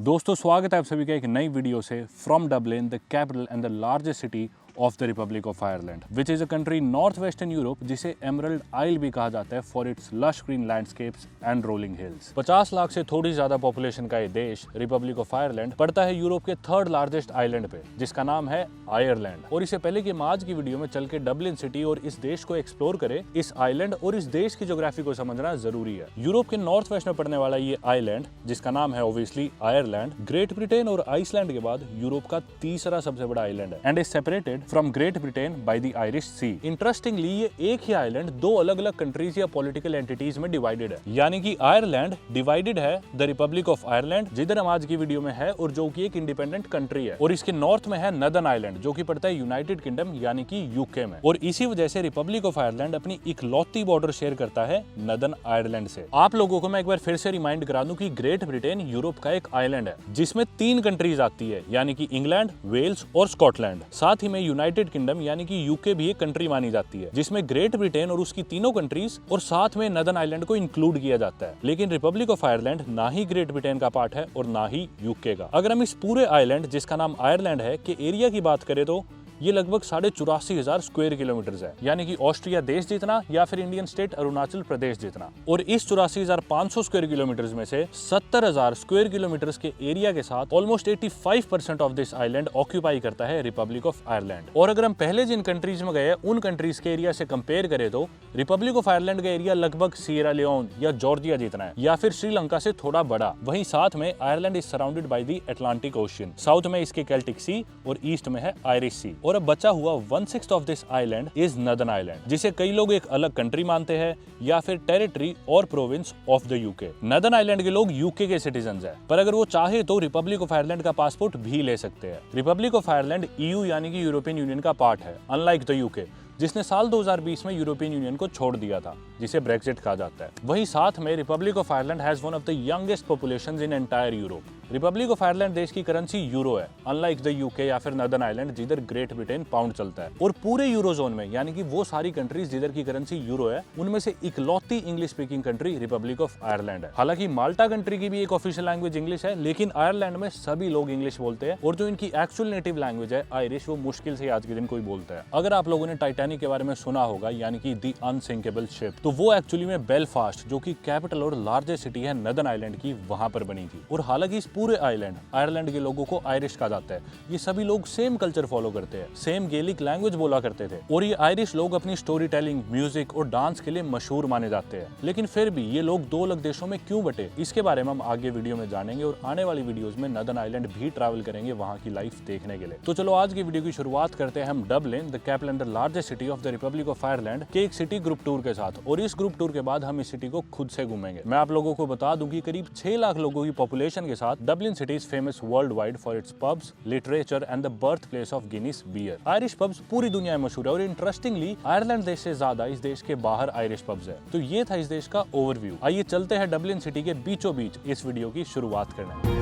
दोस्तों स्वागत है आप सभी का एक नई वीडियो से from Dublin the capital and the largest city of the Republic of Ireland which is a country north western Europe जिसे एमरल्ड आइल भी कहा जाता है for its lush green landscapes and rolling hills. 50 lakh से थोड़ी ज्यादा पॉपुलेशन का ये देश रिपब्लिक ऑफ आयरलैंड पड़ता है यूरोप के थर्ड लार्जेस्ट आइलैंड पे जिसका नाम है आयरलैंड। और इससे पहले कि हम आज की वीडियो में चल के डबलिन सिटी और इस देश को एक्सप्लोर करें, इस आइलैंड और इस देश की ज्योग्राफी को समझना जरूरी है। यूरोप के नॉर्थ वेस्ट में पड़ने वाला ये आइलैंड जिसका नाम है ऑब्वियसली आयरलैंड, ग्रेट ब्रिटेन और आइसलैंड के बाद यूरोप का तीसरा सबसे बड़ा आइलैंड है and is separated from great Britain by the Irish sea. Interestingly ये एक ही आइलैंड दो अलग अलग कंट्रीज या पॉलिटिकल एंटिटीज में डिवाइडेड है, यानी कि आयरलैंड डिवाइडेड है द रिपब्लिक ऑफ आयरलैंड जिधर हम आज की वीडियो में है और जो कि एक इंडिपेंडेंट कंट्री है, और इसके नॉर्थ में है नदर्न आइलैंड जो कि पड़ता है यूनाइटेड किंगडम यानी कि यूके में। और इसी वजह से रिपब्लिक ऑफ आयरलैंड अपनी इकलौती बॉर्डर शेयर करता है नदर्न आयरलैंड से। आप लोगों को मैं एक बार फिर से रिमाइंड करा दूं कि ग्रेट ब्रिटेन यूरोप का एक आइलैंड है जिसमें 3 कंट्रीज आती है, यानी कि इंग्लैंड, वेल्स और स्कॉटलैंड। साथ ही में यूनाइटेड किंगडम यानी कि यूके भी एक कंट्री मानी जाती है जिसमें ग्रेट ब्रिटेन और उसकी तीनों कंट्रीज और साथ में नदर्न आइलैंड को इंक्लूड किया जाता है। लेकिन रिपब्लिक ऑफ आयरलैंड ना ही ग्रेट ब्रिटेन का पार्ट है और ना ही यूके का। अगर हम इस पूरे आइलैंड जिसका नाम आयरलैंड है के एरिया की बात करें तो ये लगभग 84,500 स्क्वायर किलोमीटर है, यानी कि ऑस्ट्रिया देश जितना या फिर इंडियन स्टेट अरुणाचल प्रदेश जितना। और इस 84,500 स्क्वायर किलोमीटर में से 70,000 स्क्वायर किलोमीटर के एरिया के साथ almost 85% of this island occupy करता है रिपब्लिक ऑफ आयरलैंड। और अगर हम पहले जिन कंट्रीज में गए उन कंट्रीज के एरिया से कंपेयर करें तो रिपब्लिक ऑफ आयरलैंड का एरिया लगभग सियरा लियोन या जॉर्जिया जितना है या फिर श्रीलंका से थोड़ा बड़ा। वहीं साथ में Ireland is surrounded by the Atlantic ocean, south में इसके केल्टिक सी और ईस्ट में है आयरिश सी। और अब बचा हुआ 1/6 of this island is northern island जिसे कई लोग एक अलग कंट्री मानते हैं या फिर टेरिटरी और province of the UK. Northern island के लोग यूके के सिटीजन हैं, पर अगर वो चाहे तो रिपब्लिक ऑफ आयरलैंड का पासपोर्ट भी ले सकते हैं। रिपब्लिक ऑफ आयरलैंड ईयू यानी कि यूरोपियन यूनियन का पार्ट है, अनलाइक द यूके जिसने साल 2020 में यूरोपियन यूनियन को छोड़ दिया था जिसे ब्रेक्जिट कहा जाता है। वहीं साथ में Republic of Ireland has one of the youngest populations in entire Europe. Republic of Ireland देश की करेंसी यूरो है, अनलाइक द यूके या फिर नदर्न आइलैंड जिधर ग्रेट ब्रिटेन पाउंड चलता है। और पूरे यूरो जोन में यानी कि वो सारी कंट्रीज जिधर की करेंसी यूरो है उनमें से इकलौती English speaking country Republic of Ireland है। हालांकि माल्टा कंट्री की भी एक ऑफिशियल लैंग्वेज इंग्लिश है, लेकिन आयरलैंड में सभी लोग इंग्लिश बोलते हैं और जो इनकी एक्चुअल नेटिव लैंग्वेज है आयरिश वो मुश्किल से आज के दिन कोई बोलता है। अगर आप लोगों ने टाइटैनिक के बारे में सुना होगा यानी कि द अनसिंकेबल शिप, तो वो एक्चुअली में बेलफास्ट जो कि कैपिटल और लार्जेस्ट सिटी है नदर्न आइलैंड की वहां पर बनी थी। और हालांकि इस पूरे आयरलैंड के लोगों को आयरिश कहा जाता है। ये सभी लोग सेम कल्चर फॉलो करते हैं, सेम गेलिक लैंग्वेज बोला करते थे और ये आयरिश लोग अपनी स्टोरी टेलिंग, म्यूजिक और डांस के लिए मशहूर माने जाते हैं। लेकिन फिर भी ये लोग 2 अलग देशों में क्यों बटे, इसके बारे में हम आगे वीडियो में जानेंगे और आने वाली वीडियोस में नदर्न आइलैंड भी ट्रैवल करेंगे वहां की लाइफ देखने के लिए। तो चलो आज की वीडियो की शुरुआत करते हैं हम Dublin the capital and the largest city of the Republic of Ireland के एक सिटी ग्रुप टूर के साथ। और इस ग्रुप टूर के बाद हम इस सिटी को खुद से घूमेंगे। मैं आप लोगों को बता दूं कि करीब 6 लाख लोगों की पॉपुलेशन के साथ Dublin city is famous world wide for its pubs, literature and the birth place of Guinness beer. Irish pubs पूरी दुनिया में मशहूर है और इंटरेस्टिंगली आयरलैंड देश से ज्यादा इस देश के बाहर आयरिश पब्स है। तो ये था इस देश का ओवरव्यू। आइए चलते हैं डबलिन सिटी के बीचों बीच इस वीडियो की शुरुआत करने।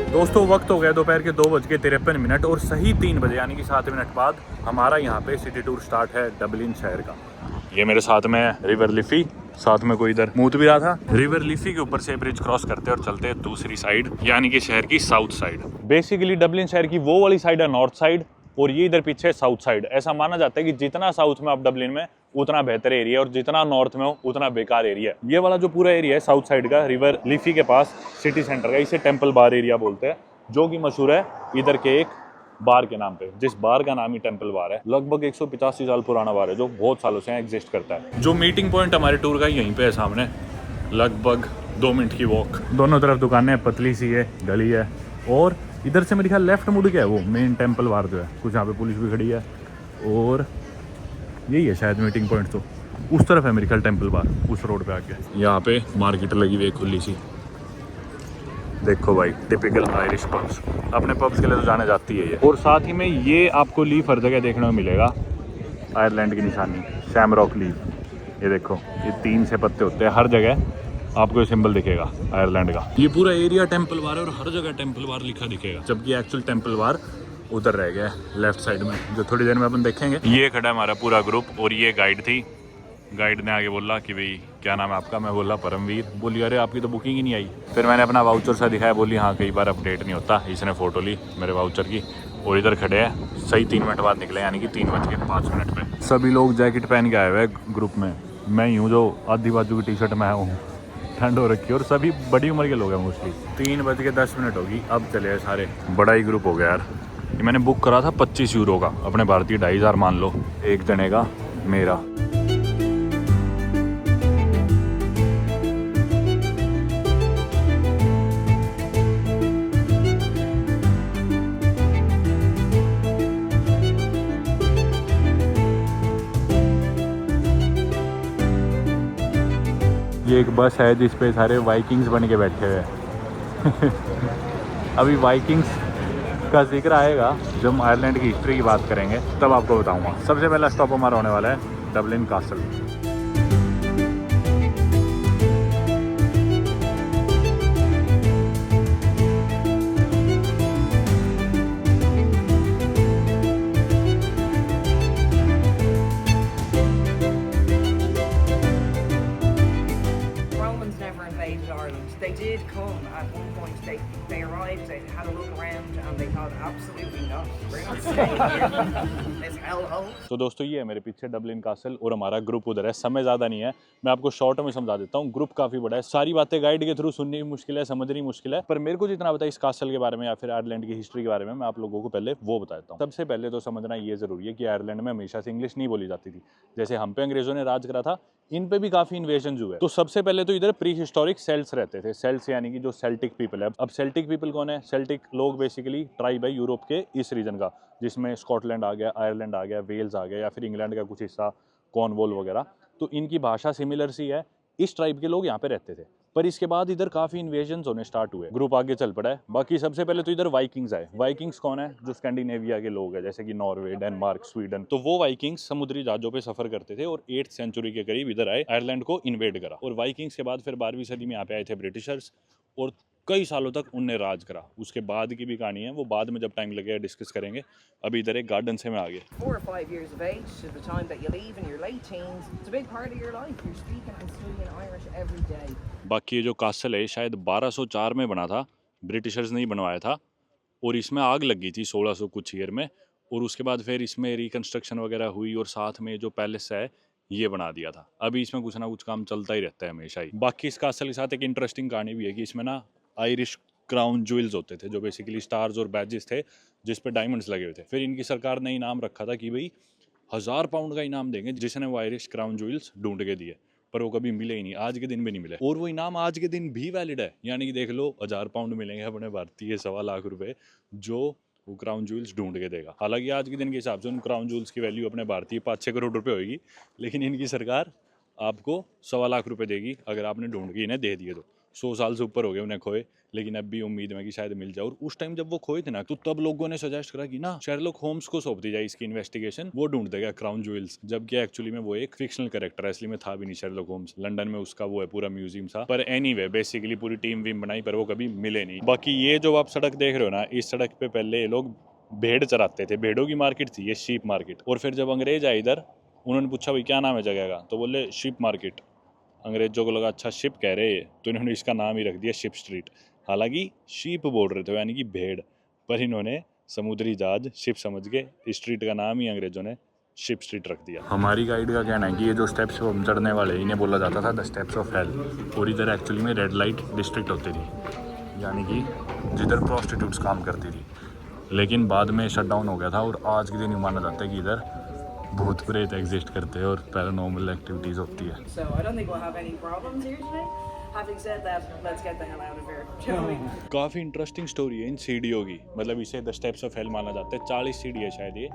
दोस्तों वक्त हो गया दोपहर के 2:53 और सही 3 बजे यानी कि 7 मिनट बाद हमारा यहाँ पे सिटी टूर स्टार्ट है डबलिन शहर का। ये मेरे साथ में है रिवर लिफी, साथ में कोई इधर मूत भी रहा था। रिवर लिफी के ऊपर से ब्रिज क्रॉस करते हैं और चलते हैं दूसरी साइड यानी कि शहर की साउथ साइड। बेसिकली डबलिन शहर की वो वाली साइड है नॉर्थ साइड और ये इधर पीछे साउथ साइड। ऐसा माना जाता है कि जितना साउथ में आप डबलिन में उतना बेहतर एरिया और जितना नॉर्थ में हो उतना बेकार एरिया है। ये वाला जो पूरा एरिया है साउथ साइड का रिवर लिफी के पास सिटी सेंटर का, इसे टेम्पल बार एरिया बोलते हैं जो कि मशहूर है इधर के एक बार के नाम पे, जिस बार का नाम ही टेम्पल बार है। लगभग 185 साल पुराना बार है जो बहुत सालों से एग्जिस्ट करता है। जो मीटिंग पॉइंट हमारे टूर का यहीं पे है सामने, लगभग 2 मिनट की वॉक। दोनों तरफ दुकानें, पतली सी है गली है और इधर से मेरे ख्याल लेफ्ट मुड़ गया है वो मेन टेम्पल बार जो है। कुछ यहाँ पे पुलिस भी खड़ी है और यही है शायद मीटिंग पॉइंट। तो उस तरफ है मेरे ख्याल टेम्पल बार, उस रोड पे आके। यहाँ पे मार्केट लगी हुई है खुली सी, देखो भाई टिपिकल आयरिश पब्स। अपने पब्स के लिए तो जाने जाती है ये। और साथ ही में ये आपको लीफ हर जगह देखने को मिलेगा, आयरलैंड की निशानी शैमरॉक लीफ। ये देखो ये 3 से पत्ते होते हैं हर जगह, आपको ये सिंबल दिखेगा आयरलैंड का। ये पूरा एरिया टेम्पल बार है और हर जगह टेम्पल बार लिखा दिखेगा, जबकि एक्चुअल टेम्पल बार उधर रह गया लेफ्ट साइड में, जो थोड़ी देर में अपन देखेंगे। ये खड़ा है हमारा पूरा ग्रुप और ये गाइड थी। गाइड ने आगे बोला कि भाई क्या नाम है आपका, मैं बोला परमवीर। बोली अरे आपकी तो बुकिंग ही नहीं आई। फिर मैंने अपना वाउचर सा दिखाया, बोली हाँ कई बार अपडेट नहीं होता। इसने फ़ोटो ली मेरे वाउचर की और इधर खड़े हैं। सही 3 मिनट बाद निकले, यानी कि 3:05 पे। सभी लोग जैकेट पहन के आए हुए हैं ग्रुप में। मैं ही हूँ जो आधी बाजू की टी शर्ट में हूँ, ठंड हो रखी है और सभी बड़ी उम्र के लोग हैं मोस्टली। 3:10 होगी, अब चले हैं सारे। बड़ा ही ग्रुप हो गया यार। ये मैंने बुक करा था 25 यूरो का, अपने भारतीय 2500 मान लो एक जने का मेरा। ये एक बस है जिस पे सारे वाइकिंग्स बन के बैठे हुए हैं। अभी वाइकिंग्स का जिक्र आएगा जब हम आयरलैंड की हिस्ट्री की बात करेंगे, तब आपको बताऊंगा। सबसे पहला स्टॉप हमारा होने वाला है Dublin castle. They did come at one point. They arrived, they had a look around, and they thought, absolutely not. We're not staying here. It's hellhole. तो दोस्तों ये है मेरे पीछे डबलिन कासल और हमारा ग्रुप उधर है। समय ज़्यादा नहीं है, मैं आपको शॉर्ट में समझा देता हूँ। ग्रुप काफ़ी बड़ा है, सारी बातें गाइड के थ्रू सुननी भी मुश्किल है, समझनी मुश्किल है। पर मेरे को जितना पता है इस कासल के बारे में या फिर आयरलैंड की हिस्ट्री के बारे में, मैं आप लोगों को पहले वो बताता हूँ। सबसे पहले तो समझना ये ज़रूरी है कि आयरलैंड में हमेशा से इंग्लिश नहीं बोली जाती थी। जैसे हम पे अंग्रेजों ने राज करा था, इन पे भी काफ़ी इन्वेजन हुए। तो सबसे पहले तो इधर प्री हिस्टोरिक सेल्ट्स रहते थे। सेल्ट्स यानी कि जो सेल्टिक पीपल है। अब सेल्टिक पीपल कौन है? सेल्टिक लोग बेसिकली ट्राइब है यूरोप के इस रीजन का, जिसमें स्कॉटलैंड आ गया, आयरलैंड आ गया, वेल्स आ गया, या फिर इंग्लैंड का कुछ हिस्सा, कॉर्नवॉल वगैरह। तो इनकी भाषा सिमिलर सी है, इस ट्राइब के लोग यहाँ पे रहते थे। पर इसके बाद इधर काफ़ी इन्वेजन्स होने स्टार्ट हुए, ग्रुप आगे चल पड़ा है। बाकी सबसे पहले तो इधर वाइकिंग्स आए। वाइकिंग्स कौन है? जो स्कैंडिनेविया के लोग हैं, जैसे कि नॉर्वे, डेनमार्क, स्वीडन। तो वो वाइकिंग्स समुद्री जहाजों पे सफर करते थे और 8th सेंचुरी के करीब इधर आए, आयरलैंड को इन्वेड करा। और वाइकिंग्स के बाद फिर 12वीं सदी में यहाँ पे आए थे ब्रिटिशर्स और कई सालों तक उनने राज करा। उसके बाद की भी कहानी है, वो बाद में जब टाइम लगेगा डिस्कस करेंगे। अभी इधर एक गार्डन से मैं आ गया। 4 or 5 years of age to the time that you leave in your late teens, it's a big part of your life. You're speaking and studying Irish every day. बाकी ये जो कासल है शायद 1204 में बना था, ब्रिटिशर्स ने ही बनवाया था और इसमें आग लग गई थी 1600 कुछ ईयर में। और उसके बाद फिर इसमें रिकंस्ट्रक्शन वगैरह हुई और साथ में जो पैलेस है ये बना दिया था। अभी इसमें कुछ ना कुछ काम चलता ही रहता है हमेशा ही। बाकी इस कासल के साथ एक इंटरेस्टिंग कहानी भी है कि इसमें ना आयरिश क्राउन ज्वेल्स होते थे, जो बेसिकली स्टार्स और बैजेस थे जिस पे डायमंड्स लगे हुए थे। फिर इनकी सरकार ने इनाम रखा था कि भाई 1000 पाउंड का इनाम देंगे जिसने वो आयरिश क्राउन ज्वेल्स ढूंढ के दिए। पर वो कभी मिले ही नहीं, आज के दिन भी नहीं मिले। और वो इनाम आज के दिन भी वैलिड है, यानी कि देख लो 1000 पाउंड मिलेंगे अपने भारतीय 1.25 लाख रुपए जो वो क्राउन ज्वेल्स ढूंढ के देगा। हालांकि आज के दिन के हिसाब से उन क्राउन ज्वेल्स की वैल्यू अपने भारतीय 5-6 करोड़ रुपए होगी, लेकिन इनकी सरकार आपको 1.25 लाख रुपए देगी अगर आपने ढूंढ के इन्हें दे दिए तो। 100 साल से ऊपर हो गए उन्हें खोए, लेकिन अब भी उम्मीद है कि शायद मिल जाए। और उस टाइम जब वो खोए थे ना, तो तब लोगों ने सजेस्ट करा कि ना शेरलॉक होम्स को सौंप दी जाए इसकी इन्वेस्टिगेशन, वो ढूंढ देगा क्राउन ज्वेल्स। जबकि एक्चुअली में वो एक फिक्शनल कैरेक्टर है, इसलिए में था भी नहीं शेरलॉक होम्स। लंदन में उसका वो है पूरा म्यूजियम था। पर एनीवे बेसिकली पूरी टीम वीम बनाई, पर वो कभी मिले नहीं। बाकी ये जो आप सड़क देख रहे हो ना, इस सड़क पे पहले ये लोग भेड़ चराते थे, भेड़ों की मार्केट थी ये, शीप मार्केट। और फिर जब अंग्रेज आए इधर, उन्होंने पूछा भाई क्या नाम है जगह का, तो बोले शिप मार्केट। अंग्रेजों को लगा अच्छा शिप कह रहे हैं, तो इन्होंने इसका नाम ही रख दिया शिप स्ट्रीट। हालांकि शीप बोल रहे थे यानी कि भेड़, पर इन्होंने समुद्री जहाज शिप समझ के स्ट्रीट का नाम ही अंग्रेजों ने शिप स्ट्रीट रख दिया। हमारी गाइड का कहना है कि ये जो स्टेप्स हम चढ़ने वाले इन्हें बोला जाता था द स्टेप्स ऑफ हेल। और इधर एक्चुअली में रेड लाइट डिस्ट्रिक्ट होती थी, यानी कि जिधर प्रोस्टिट्यूट्स काम करती थी। लेकिन बाद में शट डाउन हो गया था और आज के दिन माना जाता है कि इधर भूत प्रेत एग्जिस्ट करते हैं और पैरानॉर्मल एक्टिविटीज़ होती है। So I don't think we'll have any problems here today. Having said that, let's get the hell out of here, shall we? काफ़ी इंटरेस्टिंग स्टोरी है इन सीढ़ियों की। मतलब इसे द स्टेप्स ऑफ हेल माना जाता है। 40 सीढ़ी है शायद ये।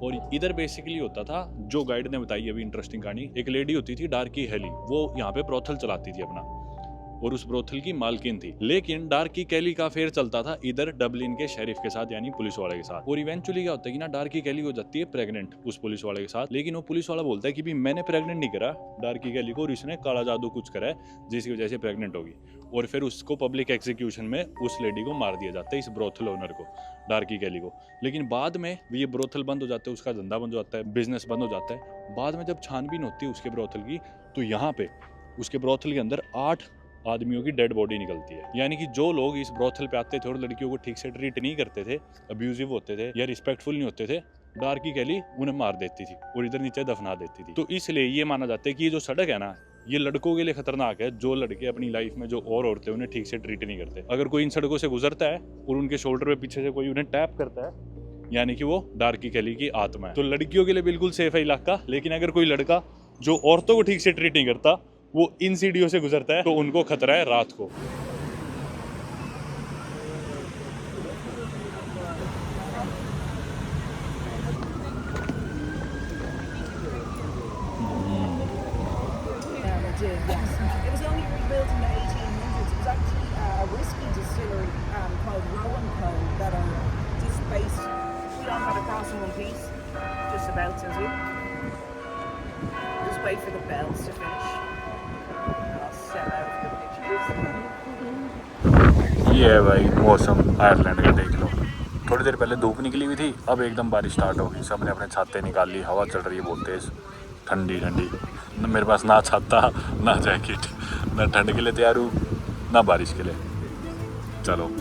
और इधर बेसिकली होता था, जो गाइड ने बताई अभी इंटरेस्टिंग कहानी, एक लेडी होती थी डार्की हेली, वो यहाँ पे ब्रोथल चलाती थी अपना। और उस ब्रोथल की मालकिन थी। लेकिन डार्की कैली का अफेयर चलता था इधर डबलिन के शेरिफ के साथ यानी पुलिस वाले के साथ। और इवेंचुअली क्या होता है कि ना डार्की कैली हो जाती है प्रेग्नेंट उस पुलिस वाले के साथ। लेकिन वो पुलिस वाला बोलता है कि भी मैंने प्रेग्नेंट नहीं करा डार्की कैली को और इसने काला जादू कुछ करा है जिसकी वजह से प्रेग्नेंट होगी। और फिर उसको पब्लिक एग्जीक्यूशन में उस लेडी को मार दिया जाता है, इस ब्रोथल ओनर को, डार्की कैली को। लेकिन बाद में ये ब्रोथल बंद हो जाता है, उसका धंधा बंद हो जाता है, बिजनेस बंद हो जाता है। बाद में जब छानबीन होती है उसके ब्रोथल की तो यहाँ पे उसके ब्रोथल के अंदर 8 आदमियों की डेड बॉडी निकलती है। यानी कि जो लोग इस ब्रोथल पे आते थे और लड़कियों को ठीक से ट्रीट नहीं करते थे, अब्यूजिव होते थे या रिस्पेक्टफुल नहीं होते थे, डार्की कैली उन्हें मार देती थी और इधर नीचे दफना देती थी। तो इसलिए ये माना जाता है कि ये जो सड़क है ना, ये लड़कों के लिए खतरनाक है। जो लड़के अपनी लाइफ में जो और औरतें उन्हें ठीक से ट्रीट नहीं करते, अगर कोई इन सड़कों से गुजरता है और उनके शोल्डर पे पीछे से कोई उन्हें टैप करता है, यानी कि वो डार्की कैली की आत्मा है। तो लड़कियों के लिए बिल्कुल सेफ है इलाका। लेकिन अगर कोई लड़का जो औरतों को ठीक से ट्रीट नहीं करता वो इन सीढ़ियों से गुजरता है तो उनको खतरा है रात को। Yes. It was only rebuilt in the 1800s. It was actually a whiskey distillery called Rowan Co. that are just based. We all got across in one piece, just about as you. Just wait for the bells to finish. I'll set out for the pictures. ये है भाई मौसम Ireland का, देख लो। थोड़ी देर पहले धूप निकली हुई थी, अब एकदम बारिश स्टार्ट हो गई। सबने अपने छाते निकाल ली, हवा चल रही है बहुत तेज, ठंडी ठंडी। मेरे पास ना छाता ना जैकेट, ना ठंड के लिए तैयार हूँ ना बारिश के लिए। चलो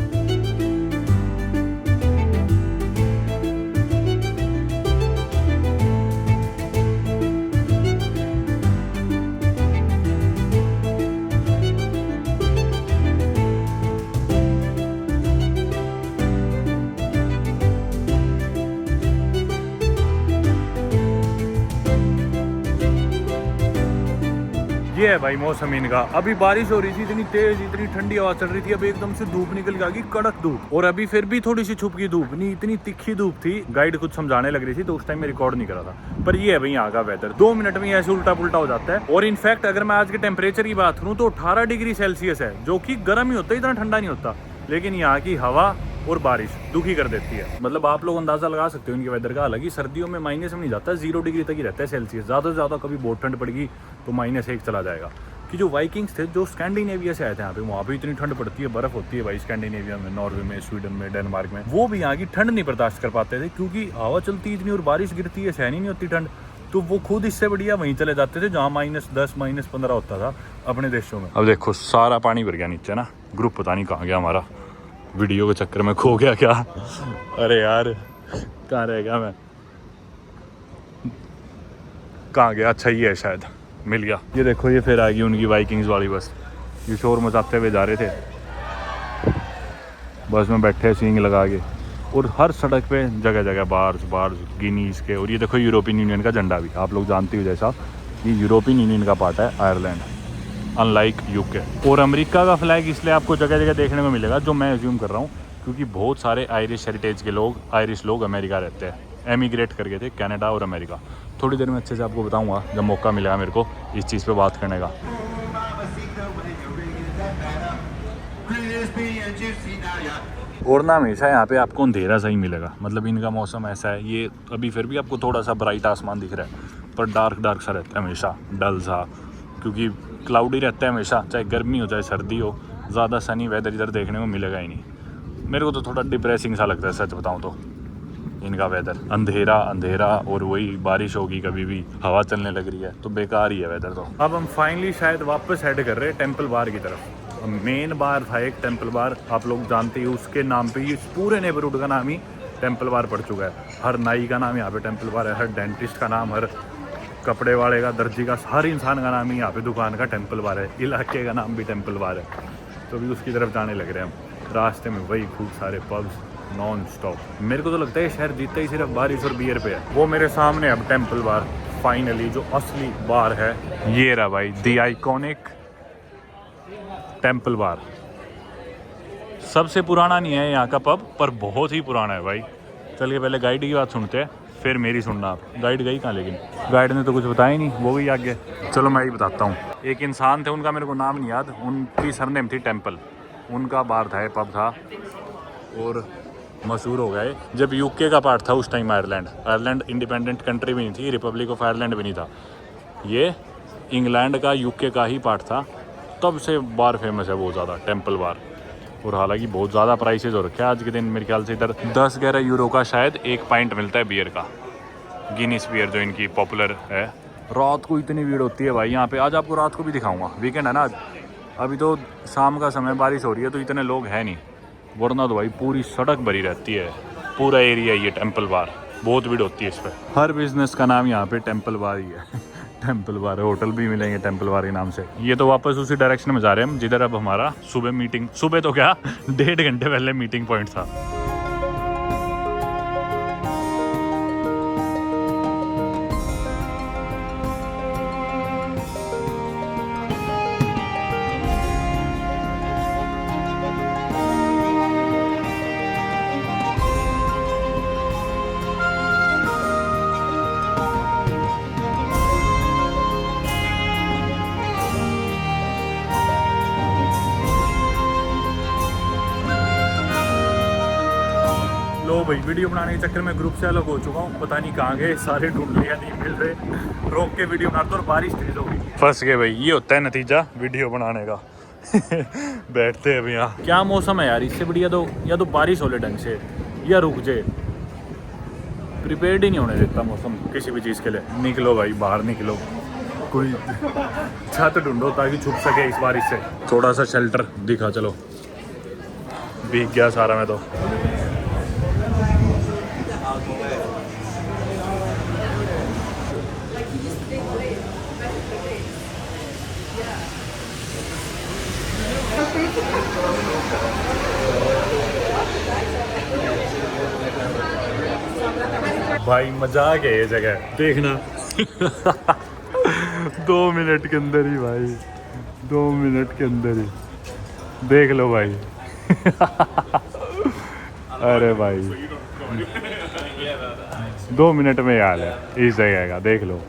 ये है भाई मौसम इनका। अभी बारिश हो रही थी इतनी तेज, इतनी ठंडी हवा चल रही थी, अब एकदम से धूप निकल के आ गई, कड़क धूप। और अभी फिर भी थोड़ी सी छुप की धूप, नहीं इतनी तिखी धूप थी। गाइड कुछ समझाने लग रही थी तो उस टाइम मैं रिकॉर्ड नहीं करा था। पर ये है भाई यहाँ का वेदर, 2 मिनट में ऐसे उल्टा पुल्टा हो जाता है। और इनफैक्ट अगर मैं आज के टेम्परेचर की बात करूँ तो 18 डिग्री सेल्सियस है, जो कि गर्म ही होता है, इतना ठंडा नहीं होता। लेकिन यहाँ की हवा और बारिश दुखी कर देती है। मतलब आप लोग अंदाजा लगा सकते हो इनके वेदर का। हालांकि सर्दियों में माइनस में नहीं जाता, 0 डिग्री तक ही रहता है सेल्सियस। ज़्यादा से ज़्यादा कभी बहुत ठंड पड़ेगी तो -1 चला जाएगा। कि जो वाइकिंग्स थे जो स्कैंडिनेविया से आए थे यहाँ पे, वहाँ पे इतनी ठंड पड़ती है, बर्फ होती है भाई स्कैंडिनेविया में, नॉर्वे में, स्वीडन में, डेनमार्क में। वो भी यहाँ की ठंड नहीं बर्दाश्त कर पाते थे क्योंकि हवा चलती इतनी और बारिश गिरती है, सहन ही नहीं होती ठंड। तो वो खुद इससे बढ़िया वहीं चले जाते थे जहाँ -10 -15 होता था अपने देशों में। अब देखो सारा पानी भर गया नीचे ना। ग्रुप पता नहीं कहाँ गया हमारा, वीडियो के चक्कर में खो गया क्या? अरे यार कहाँ रह गया मैं, कहाँ गया? अच्छा ये है शायद, मिल गया। ये देखो ये फिर आ गई उनकी वाइकिंग्स वाली बस। ये शोर मचाते हुए जा रहे थे, बस में बैठे सींग लगा के। और हर सड़क पे जगह जगह बार्स गिनीज के। और ये देखो यूरोपियन यूनियन का झंडा भी, आप लोग जानते हो जैसा ये यूरोपियन यूनियन का पार्ट है आयरलैंड, अनलाइक यूके। और अमेरिका का फ्लैग इसलिए आपको जगह जगह देखने को मिलेगा, जो मैं एज्यूम कर रहा हूँ, क्योंकि बहुत सारे आयरिश हेरिटेज के लोग, आयरिश लोग अमेरिका रहते हैं, एमिग्रेट करके थे कनाडा और अमेरिका। थोड़ी देर में अच्छे से आपको बताऊंगा जब मौका मिलेगा मेरे को इस चीज़ पे बात करने का। और ना हमेशा यहाँ पे आपको अंधेरा सा ही मिलेगा, मतलब इनका मौसम ऐसा है। ये अभी फिर भी आपको थोड़ा सा ब्राइट आसमान दिख रहा है, पर डार्क सा रहता है हमेशा, डल सा, क्योंकि क्लाउडी रहता है हमेशा, चाहे गर्मी हो चाहे सर्दी हो। ज़्यादा सनी वेदर इधर देखने को मिलेगा ही नहीं। मेरे को तो थोड़ा डिप्रेसिंग सा लगता है सच बताऊँ तो इनका वेदर। अंधेरा और वही बारिश होगी कभी भी, हवा चलने लग रही है, तो बेकार ही है वेदर तो। अब हम फाइनली शायद वापस हेड कर रहे हैं टेम्पल बार की तरफ। मेन बार था एक टेम्पल बार, आप लोग जानते हो, उसके नाम पे ये पूरे नेबरहुड का नाम ही टेम्पल बार पड़ चुका है। हर नाई का नाम यहाँ पे टेम्पल बार है, हर डेंटिस्ट का नाम, हर कपड़े वाले का, दर्जी का, हर इंसान का नाम ही यहाँ पे दुकान का टेम्पल बार है। इलाके का नाम भी टेम्पल बार है। तो अभी उसकी तरफ जाने लग रहे हैं हम। रास्ते में वही खूब सारे पब्स नॉन स्टॉप। मेरे को तो लगता है शहर जीतता ही सिर्फ बारिश और बियर पे है। वो मेरे सामने अब टेम्पल बार, फाइनली जो असली बार है ये रहा भाई, दी आइकॉनिक टेम्पल बार। सबसे पुराना नहीं है यहाँ का पब, पर बहुत ही पुराना है भाई। चलिए पहले गाइड की बात सुनते हैं, फिर मेरी सुनना आप। गाइड गई कहाँ, लेकिन गाइड ने तो कुछ बताया ही नहीं, वो गई आगे। चलो मैं ही बताता हूँ। एक इंसान थे, उनका मेरे को नाम नहीं याद, उनकी सरनेम थी टेम्पल। उनका बार था, पब था और मशहूर हो गए। जब यूके का पार्ट था उस टाइम आयरलैंड इंडिपेंडेंट कंट्री भी नहीं थी, रिपब्लिक ऑफ आयरलैंड भी नहीं था। ये इंग्लैंड का यूके का ही पार्ट था, तब से बार फेमस है बहुत ज़्यादा, टेम्पल बार। और हालांकि बहुत ज़्यादा प्राइसेज हो रखे हैं आज के दिन। मेरे ख्याल से इधर 10-11 यूरो का शायद एक पाइंट मिलता है बियर का, गिनीस बियर जो इनकी पॉपुलर है। रात को इतनी भीड़ होती है भाई यहाँ पे। आज आपको रात को भी दिखाऊंगा, वीकेंड है ना आज। अभी तो शाम का समय, बारिश हो रही है तो इतने लोग हैं नहीं, वरना तो भाई पूरी सड़क भरी रहती है। पूरा एरिया ये टेम्पल बार, बहुत भीड़ होती है इस पर। हर बिजनेस का नाम यहाँ पे टेम्पल बार ही है। टेम्पल बार, होटल भी मिलेंगे टेम्पल बार के नाम से। ये तो वापस उसी डायरेक्शन में जा रहे हैं हम जिधर अब हमारा सुबह मीटिंग, सुबह तो क्या 1.5 घंटे पहले मीटिंग पॉइंट था। लो भाई, वीडियो बनाने के चक्कर में ग्रुप से अलग हो चुका हूँ, पता नहीं कहाँ गए, सारे ढूंढ लिया, नहीं मिल रहे। रोक के वीडियो बनाते और बारिश तेज हो गई, फंस गए भाई। ये होता है नतीजा वीडियो बनाने का। बैठते हैं अभी यहाँ। क्या मौसम है यार, इससे बढ़िया तो या तो बारिश हो ले ढंग से या रुक जाए। प्रिपेयर्ड ही नहीं होने देता मौसम किसी भी चीज़ के लिए। निकलो भाई, बाहर निकलो, कोई छत ढूंढो ताकि छुप सके इस बारिश से। थोड़ा सा शेल्टर दिखा, चलो भीग गया सारा मैं तो। भाई मजाक है ये जगह, देखना। 2 मिनट के अंदर ही भाई, 2 मिनट के अंदर ही देख लो भाई। अरे भाई 2 मिनट में हाल है इस जगह का, देख लो।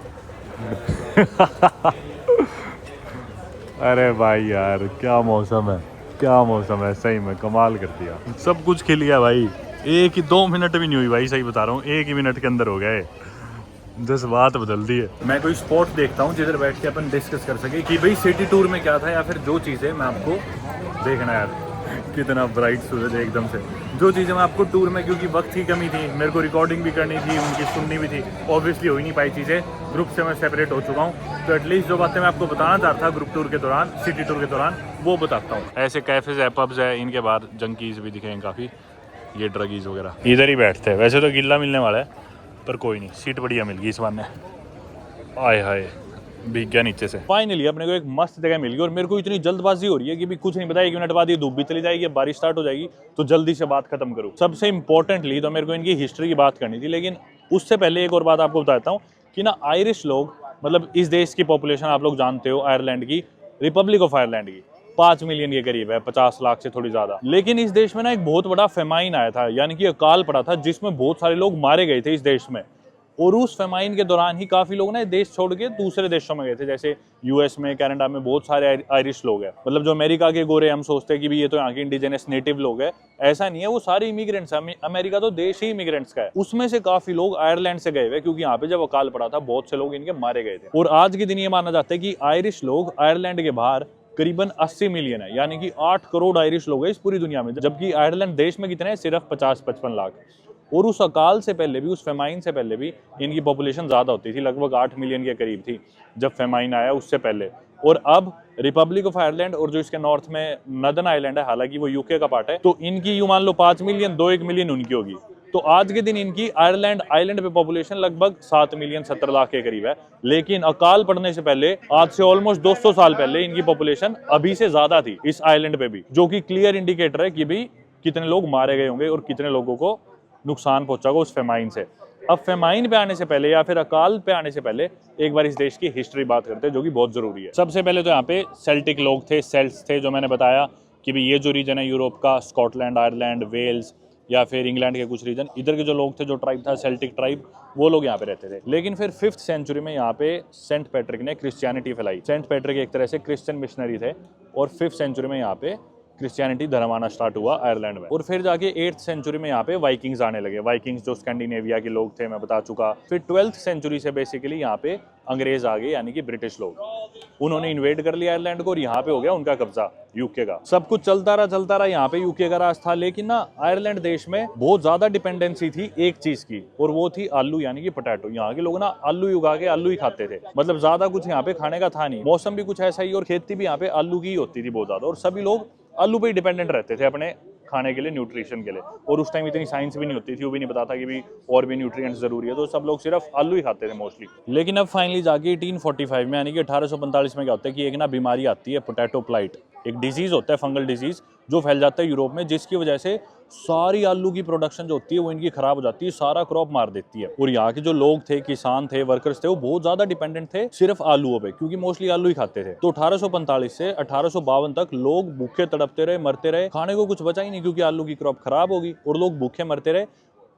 अरे भाई यार क्या मौसम है, क्या मौसम है, सही में कमाल कर दिया। सब कुछ खिल गया भाई, एक ही 2 मिनट भी नहीं हुई भाई, सही बता रहा हूँ, 1 ही मिनट के अंदर हो गए। जज्बात बदल दिए। मैं कोई स्पॉट देखता हूँ जिधर बैठ के अपन डिस्कस कर सके कि भाई सिटी टूर में क्या था, या फिर जो चीज़ें मैं आपको देखना यार, कितना ब्राइट सूरज है एकदम से। जो चीज़ें मैं आपको टूर में, क्योंकि वक्त की कमी थी, मेरे को रिकॉर्डिंग भी करनी थी, उनकी सुननी भी थी, ऑब्वियसली हो ही नहीं पाई चीज़ें। ग्रुप से मैं सेपरेट हो चुका हूँ, तो एटलीस्ट जो बातें मैं आपको बताना चाहता था ग्रुप टूर के दौरान, सिटी टूर के दौरान, वो बताता हूँ। ऐसे कैफेज है, पब्स है, इनके बाहर जंकीज भी दिखेंगे काफ़ी, ये ड्रगीज वगैरह इधर ही बैठते हैं। वैसे तो गिल्ला मिलने वाला है, पर कोई नहीं, सीट बढ़िया मिल गई इस बार ने। आय हाय, भीग गया नीचे से। फाइनली अपने को एक मस्त जगह मिल गई, और मेरे को इतनी जल्दबाजी हो रही है कि भी कुछ नहीं पता, 1 मिनट बाद ये धूप भी चली जाएगी, बारिश स्टार्ट हो जाएगी, तो जल्दी से बात खत्म करूँ। सबसे इंपॉर्टेंटली तो मेरे को इनकी हिस्ट्री की बात करनी थी, लेकिन उससे पहले एक और बात आपको बताता हूँ कि ना आयरिश लोग, मतलब इस देश की पॉपुलेशन आप लोग जानते हो, आयरलैंड की, रिपब्लिक ऑफ आयरलैंड की 5 मिलियन के करीब है, 50 लाख से थोड़ी ज्यादा। लेकिन इस देश में ना एक बहुत बड़ा फेमाइन आया था, यानी कि अकाल पड़ा था, जिसमें बहुत सारे लोग मारे गए थे इस देश में। और उस फेमाइन के दौरान ही काफी लोग ना देश छोड़ के दूसरे देशों में गए थे, जैसे यूएस में, कनाडा में बहुत सारे आयरिश लोग हैं। मतलब जो अमेरिका के गोरे हम सोचते हैं कि भी ये तो यहाँ के इंडिजिनस नेटिव लोग हैं, ऐसा नहीं है, वो सारे इमिग्रेंट्स हैं। अमेरिका तो देश ही इमिग्रेंट्स का है। उसमें से काफी लोग आयरलैंड से गए हुए, क्योंकि यहाँ पे जब अकाल पड़ा था बहुत से लोग इनके मारे गए थे। और आज के दिन ये माना जाता है कि आयरिश लोग आयरलैंड के बाहर करीबन 80 मिलियन है, यानी कि 8 करोड़ आयरिश लोग हैं इस पूरी दुनिया में, जबकि आयरलैंड देश में कितने हैं, सिर्फ 50-55 लाख। और उस अकाल से पहले भी, उस फेमाइन से पहले भी इनकी पॉपुलेशन ज़्यादा होती थी, लगभग 8 मिलियन के करीब थी जब फेमाइन आया, उससे पहले। और अब रिपब्लिक ऑफ आयरलैंड और जो इसके नॉर्थ में नदर्न आइलैंड है, हालांकि वो यूके का पार्ट है, तो इनकी यूं मान लो 5 मिलियन, 2-1 मिलियन उनकी होगी। तो आज के दिन इनकी आयरलैंड आइलैंड पे पॉपुलेशन लगभग 7 मिलियन 70 लाख के करीब है। लेकिन अकाल पड़ने से पहले, आज से ऑलमोस्ट 200 साल पहले, इनकी पॉपुलेशन अभी से ज्यादा थी इस आइलैंड पे भी, जो कि क्लियर इंडिकेटर है कि भाई कितने लोग मारे गए होंगे और कितने लोगों को नुकसान पहुंचा होगा उस फेमाइन से। अब फेमाइन पे आने से पहले या फिर अकाल पे आने से पहले एक बार इस देश की हिस्ट्री बात करते हैं, जो कि बहुत जरूरी है। सबसे पहले तो यहाँ पे सेल्टिक लोग थे, सेल्ट्स थे, जो मैंने बताया कि भाई ये जो रीजन है यूरोप का, स्कॉटलैंड, आयरलैंड, वेल्स, या फिर इंग्लैंड के कुछ रीजन, इधर के जो लोग थे, जो ट्राइब था सेल्टिक ट्राइब, वो लोग यहाँ पे रहते थे। लेकिन फिर 5th सेंचुरी में यहाँ पे सेंट पैट्रिक ने क्रिश्चियनिटी फैलाई। सेंट पैट्रिक एक तरह से क्रिश्चियन मिशनरी थे और 5th सेंचुरी में यहाँ पे क्रिश्चियनिटी धर्म आना स्टार्ट हुआ आयरलैंड में। और फिर जाके 8th सेंचुरी में यहाँ पे वाइकिंग्स आने लगे। वाइकिंग्स जो स्कैंडिनेविया के लोग थे, मैं बता चुका। फिर 12th सेंचुरी से बेसिकली यहाँ पे अंग्रेज आ गए, यानी कि ब्रिटिश लोग। उन्होंने इन्वेड कर लिया आयरलैंड को और यहाँ पे हो गया उनका कब्जा, यूके का। सब कुछ चलता रहा यहाँ पे यूके का राज था। लेकिन ना आयरलैंड देश में बहुत ज्यादा डिपेंडेंसी थी एक चीज की, और वो थी आलू, यानी कि पोटैटो। यहाँ के लोग ना आलू ही उगा के आलू ही खाते थे। मतलब ज्यादा कुछ यहाँ पे खाने का था नहीं। मौसम भी कुछ ऐसा ही और खेती भी यहाँ पे आलू की ही होती थी बहुत ज्यादा, और सभी लोग आलू पे ही डिपेंडेंट रहते थे अपने खाने के लिए, न्यूट्रिशन के लिए। और उस टाइम इतनी साइंस भी नहीं होती थी, वो भी नहीं पता था कि भी और भी न्यूट्रिएंट्स जरूरी है, तो सब लोग सिर्फ आलू ही खाते थे मोस्टली। लेकिन अब फाइनली जाके 1845 में, यानी कि 1845 में क्या होता है कि एक ना बीमारी आती है, पोटैटो प्लाइट। एक डिजीज होता है, फंगल डिजीज, जो फैल जाता है यूरोप में, जिसकी वजह से सारी आलू की प्रोडक्शन जो होती है वो इनकी खराब हो जाती है, सारा क्रॉप मार देती है। और यहाँ के जो लोग थे, किसान थे, वर्कर्स थे, वो बहुत ज्यादा डिपेंडेंट थे सिर्फ आलूओं पे, क्योंकि मोस्टली आलू ही खाते थे। तो 1845 से 1852 तक लोग भूखे तड़पते रहे, मरते रहे, खाने को कुछ बचा ही नहीं, क्योंकि आलू की क्रॉप खराब होगी और लोग भूखे मरते रहे।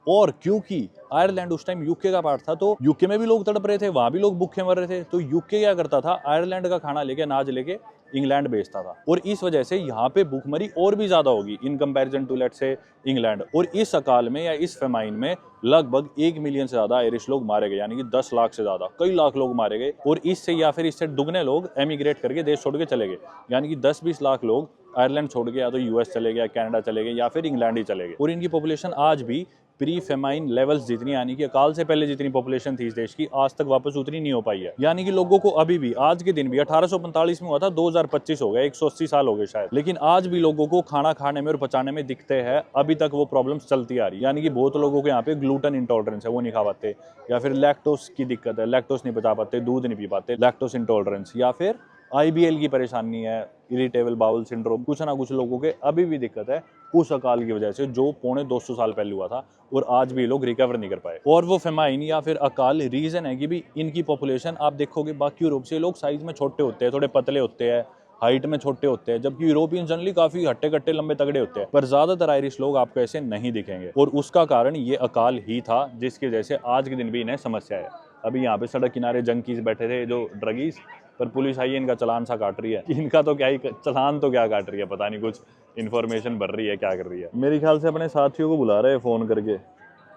और क्योंकि आयरलैंड उस टाइम यूके का पार्ट था, तो यूके में भी लोग तड़प रहे थे, वहां भी लोग भूखे मर रहे थे। तो यूके क्या करता था, आयरलैंड का खाना लेके, अनाज लेके इंग्लैंड बेचता था। और इस वजह से यहाँ पे भूखमरी और भी ज्यादा होगी in comparison to let's say England. और इस अकाल में या इस फेमाइन में लगभग 1 मिलियन से ज्यादा आयरिश लोग मारे गए, यानी कि 10 लाख से ज्यादा, कई लाख लोग मारे गए। और इससे या फिर इससे दुगने लोग एमिग्रेट करके देश छोड़ के चले गए, यानी कि 10-20 लाख लोग आयरलैंड छोड़ के या तो यूएस चले गए, कनाडा चले गए, या फिर इंग्लैंड ही चले गए। और इनकी पॉपुलेशन आज भी प्री फेमाइन लेवल्स जितनी, यानी कि अकाल से पहले जितनी पॉपुलेशन थी इस देश की, आज तक वापस उतनी नहीं हो पाई है। यानी कि लोगों को अभी भी, आज के दिन भी, 1845 में हुआ था, 2025 हो गया, 180 साल हो गए शायद, लेकिन आज भी लोगों को खाना खाने में और पचाने में दिक्कतें हैं। अभी तक वो प्रॉब्लम्स चलती आ रही, यानी कि बहुत लोगों के यहाँ पे ग्लूटेन इंटॉलरेंस है, वो नहीं खा पाते, या फिर लैक्टोस की दिक्कत है, लैक्टोस नहीं पचा पाते, दूध नहीं पी पाते, लैक्टोस इंटॉलरेंस, या फिर IBL की परेशानी है, इरिटेबल बाउल सिंड्रोम, कुछ ना कुछ लोगों के अभी भी दिक्कत है उस अकाल की वजह से, जो 250 साल पहले हुआ था, और आज भी लोग रिकवर नहीं कर पाए। और वो फेमाइन या फिर अकाल रीजन है कि भी इनकी पॉपुलेशन, आप देखोगे बाकी यूरोप से लोग साइज में छोटे होते हैं, थोड़े पतले होते हैं, हाइट में छोटे होते हैं, जबकि यूरोपियन जनरली काफी हट्टे कट्टे लंबे तगड़े होते हैं। पर ज्यादातर आयरिश लोग आपको ऐसे नहीं दिखेंगे, और उसका कारण ये अकाल ही था, जिसकी वजह से आज के दिन भी इन्हें समस्या है। अभी यहाँ पे सड़क किनारे जंकीज बैठे थे, जो ड्रगीज, पर पुलिस आई है, इनका चलान सा काट रही है। इनका तो क्या ही चलान, तो क्या काट रही है पता नहीं, कुछ इन्फॉर्मेशन भर रही है, क्या कर रही है। मेरे ख्याल से अपने साथियों को बुला रहे हैं फोन करके,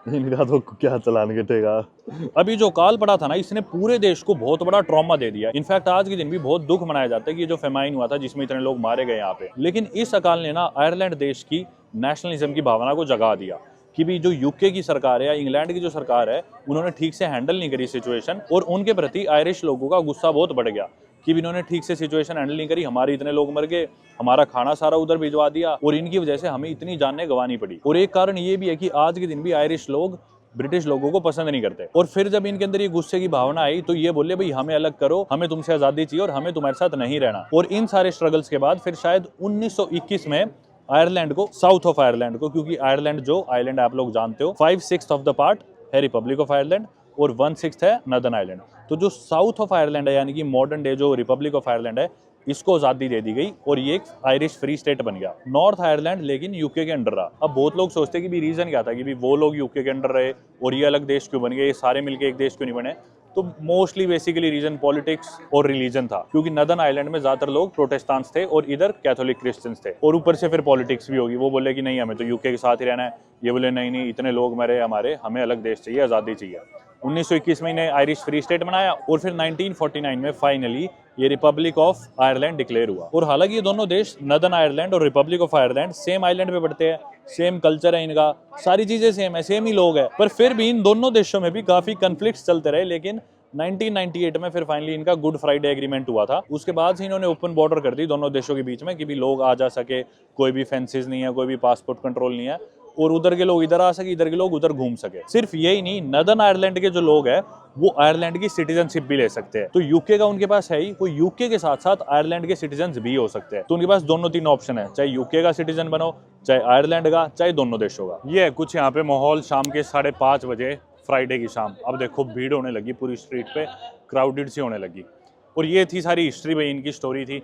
इनका तो क्या चलान कटेगा। अभी जो काल पड़ा था ना, इसने पूरे देश को बहुत बड़ा ट्रॉमा दे दिया। इनफैक्ट आज के दिन भी बहुत दुख मनाया जाता है कि जो फेमाइन हुआ था, जिसमें इतने लोग मारे गए यहाँ पे। लेकिन इस अकाल ने ना आयरलैंड देश की नेशनलिज्म की भावना को जगा दिया, कि भी जो यूके की सरकार है या इंग्लैंड की जो सरकार है, उन्होंने ठीक से हैंडल नहीं करी सिचुएशन, और उनके प्रति आयरिश लोगों का गुस्सा बहुत बढ़ गया कि भी इन्होंने ठीक से सिचुएशन हैंडल नहीं करी, हमारे इतने लोग मर गए, हमारा खाना सारा उधर भिजवा दिया, और इनकी वजह से हमें इतनी जानें गंवानी पड़ी। और एक कारण ये भी है कि आज के दिन भी आयरिश लोग ब्रिटिश लोगों को पसंद नहीं करते। और फिर जब इनके अंदर ये गुस्से की भावना आई, तो ये बोले भाई हमें अलग करो, हमें तुमसे आजादी चाहिए और हमें तुम्हारे साथ नहीं रहना। और इन सारे स्ट्रगल्स के बाद फिर शायद 1921 में आयरलैंड को, साउथ ऑफ आयरलैंड को, क्योंकि आयरलैंड जो आइलैंड आप लोग जानते हो, 5/6 ऑफ द पार्ट है रिपब्लिक ऑफ आयरलैंड और 1/6 है नॉर्दर्न आयरलैंड। तो जो साउथ ऑफ आयरलैंड है, यानी कि मॉडर्न डे जो रिपब्लिक ऑफ आयरलैंड है, इसको आजादी दे दी गई और ये एक आयरिश फ्री स्टेट बन गया। नॉर्थ आयरलैंड लेकिन यूके के अंडर रहा। अब बहुत लोग सोचते हैं कि भी रीजन क्या था कि भी वो लोग यूके के अंडर रहे और ये अलग देश क्यों बन गए, ये सारे मिलके एक देश क्यों नहीं बने। तो मोस्टली बेसिकली रीजन पॉलिटिक्स और रिलीजन था, क्योंकि नॉर्दर्न आइलैंड में ज्यादातर लोग प्रोटेस्टेंट्स थे और इधर कैथोलिक क्रिश्चियंस थे, और ऊपर से फिर पॉलिटिक्स भी होगी। वो बोले कि नहीं हमें तो यूके के साथ ही रहना है, ये बोले नहीं नहीं इतने लोग मरे हमारे, हमें अलग देश चाहिए, आज़ादी चाहिए। 1921 में इन्हें आयरिश फ्री स्टेट बनाया और फिर 1949 में फाइनली ये रिपब्लिक ऑफ आयरलैंड डिक्लेयर हुआ। और हालांकि ये दोनों देश नॉर्दर्न आयरलैंड और Republic of Ireland same island पे पड़ते हैं, सेम कल्चर है इनका, सारी चीजें सेम है, सेम ही लोग है, पर फिर भी इन दोनों देशों में भी काफी कन्फ्लिक्ट्स चलते रहे। लेकिन 1998 में फिर फाइनली इनका गुड फ्राइडे एग्रीमेंट हुआ था। उसके बाद से इन्होंने ओपन बॉर्डर कर दी दोनों देशों के बीच में कि भी लोग आ जा सके, कोई भी फेंसेस नहीं है, कोई भी पासपोर्ट कंट्रोल नहीं है, और उधर के लोग इधर आ सके, इधर के लोग उधर घूम सके। सिर्फ यही नहीं, नॉर्दर्न आयरलैंड के जो लोग हैं वो आयरलैंड की सिटीजनशिप भी ले सकते हैं। तो यूके का उनके पास है ही, वो यूके के साथ साथ आयरलैंड के सिटीजन भी हो सकते हैं। तो उनके पास दोनों तीन ऑप्शन है, चाहे यूके का सिटीजन बनो, चाहे आयरलैंड का, चाहे दोनों देशों का। ये है कुछ यहाँ पे माहौल शाम के 5:30 बजे फ्राइडे की शाम। अब देखो भीड़ होने लगी पूरी स्ट्रीट पे, क्राउडेड सी होने लगी। और ये थी सारी हिस्ट्री भाई, इनकी स्टोरी थी।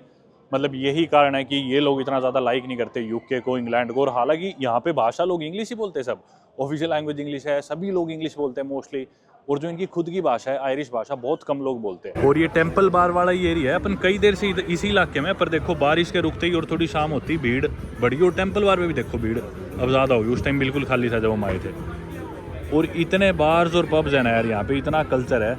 मतलब यही कारण है कि ये लोग इतना ज़्यादा लाइक नहीं करते यूके को, इंग्लैंड को। और हालांकि यहाँ पे भाषा लोग इंग्लिश ही बोलते हैं, सब ऑफिशियल लैंग्वेज इंग्लिश है, सभी लोग इंग्लिश बोलते हैं मोस्टली। और जो इनकी खुद की भाषा है आयरिश भाषा, बहुत कम लोग बोलते हैं। और ये टेम्पल बार वाला ये एरिया है, अपन कई देर से इसी इलाके में, पर देखो बारिश के रुकते ही और थोड़ी शाम होती भीड़ बढ़ी। और टेम्पल बार में भी देखो भीड़ अब ज़्यादा होगी, उस टाइम बिल्कुल खाली था जब हम आए थे। और इतने बार्स और पब्स हैं ना यार, यहाँ पे इतना कल्चर है।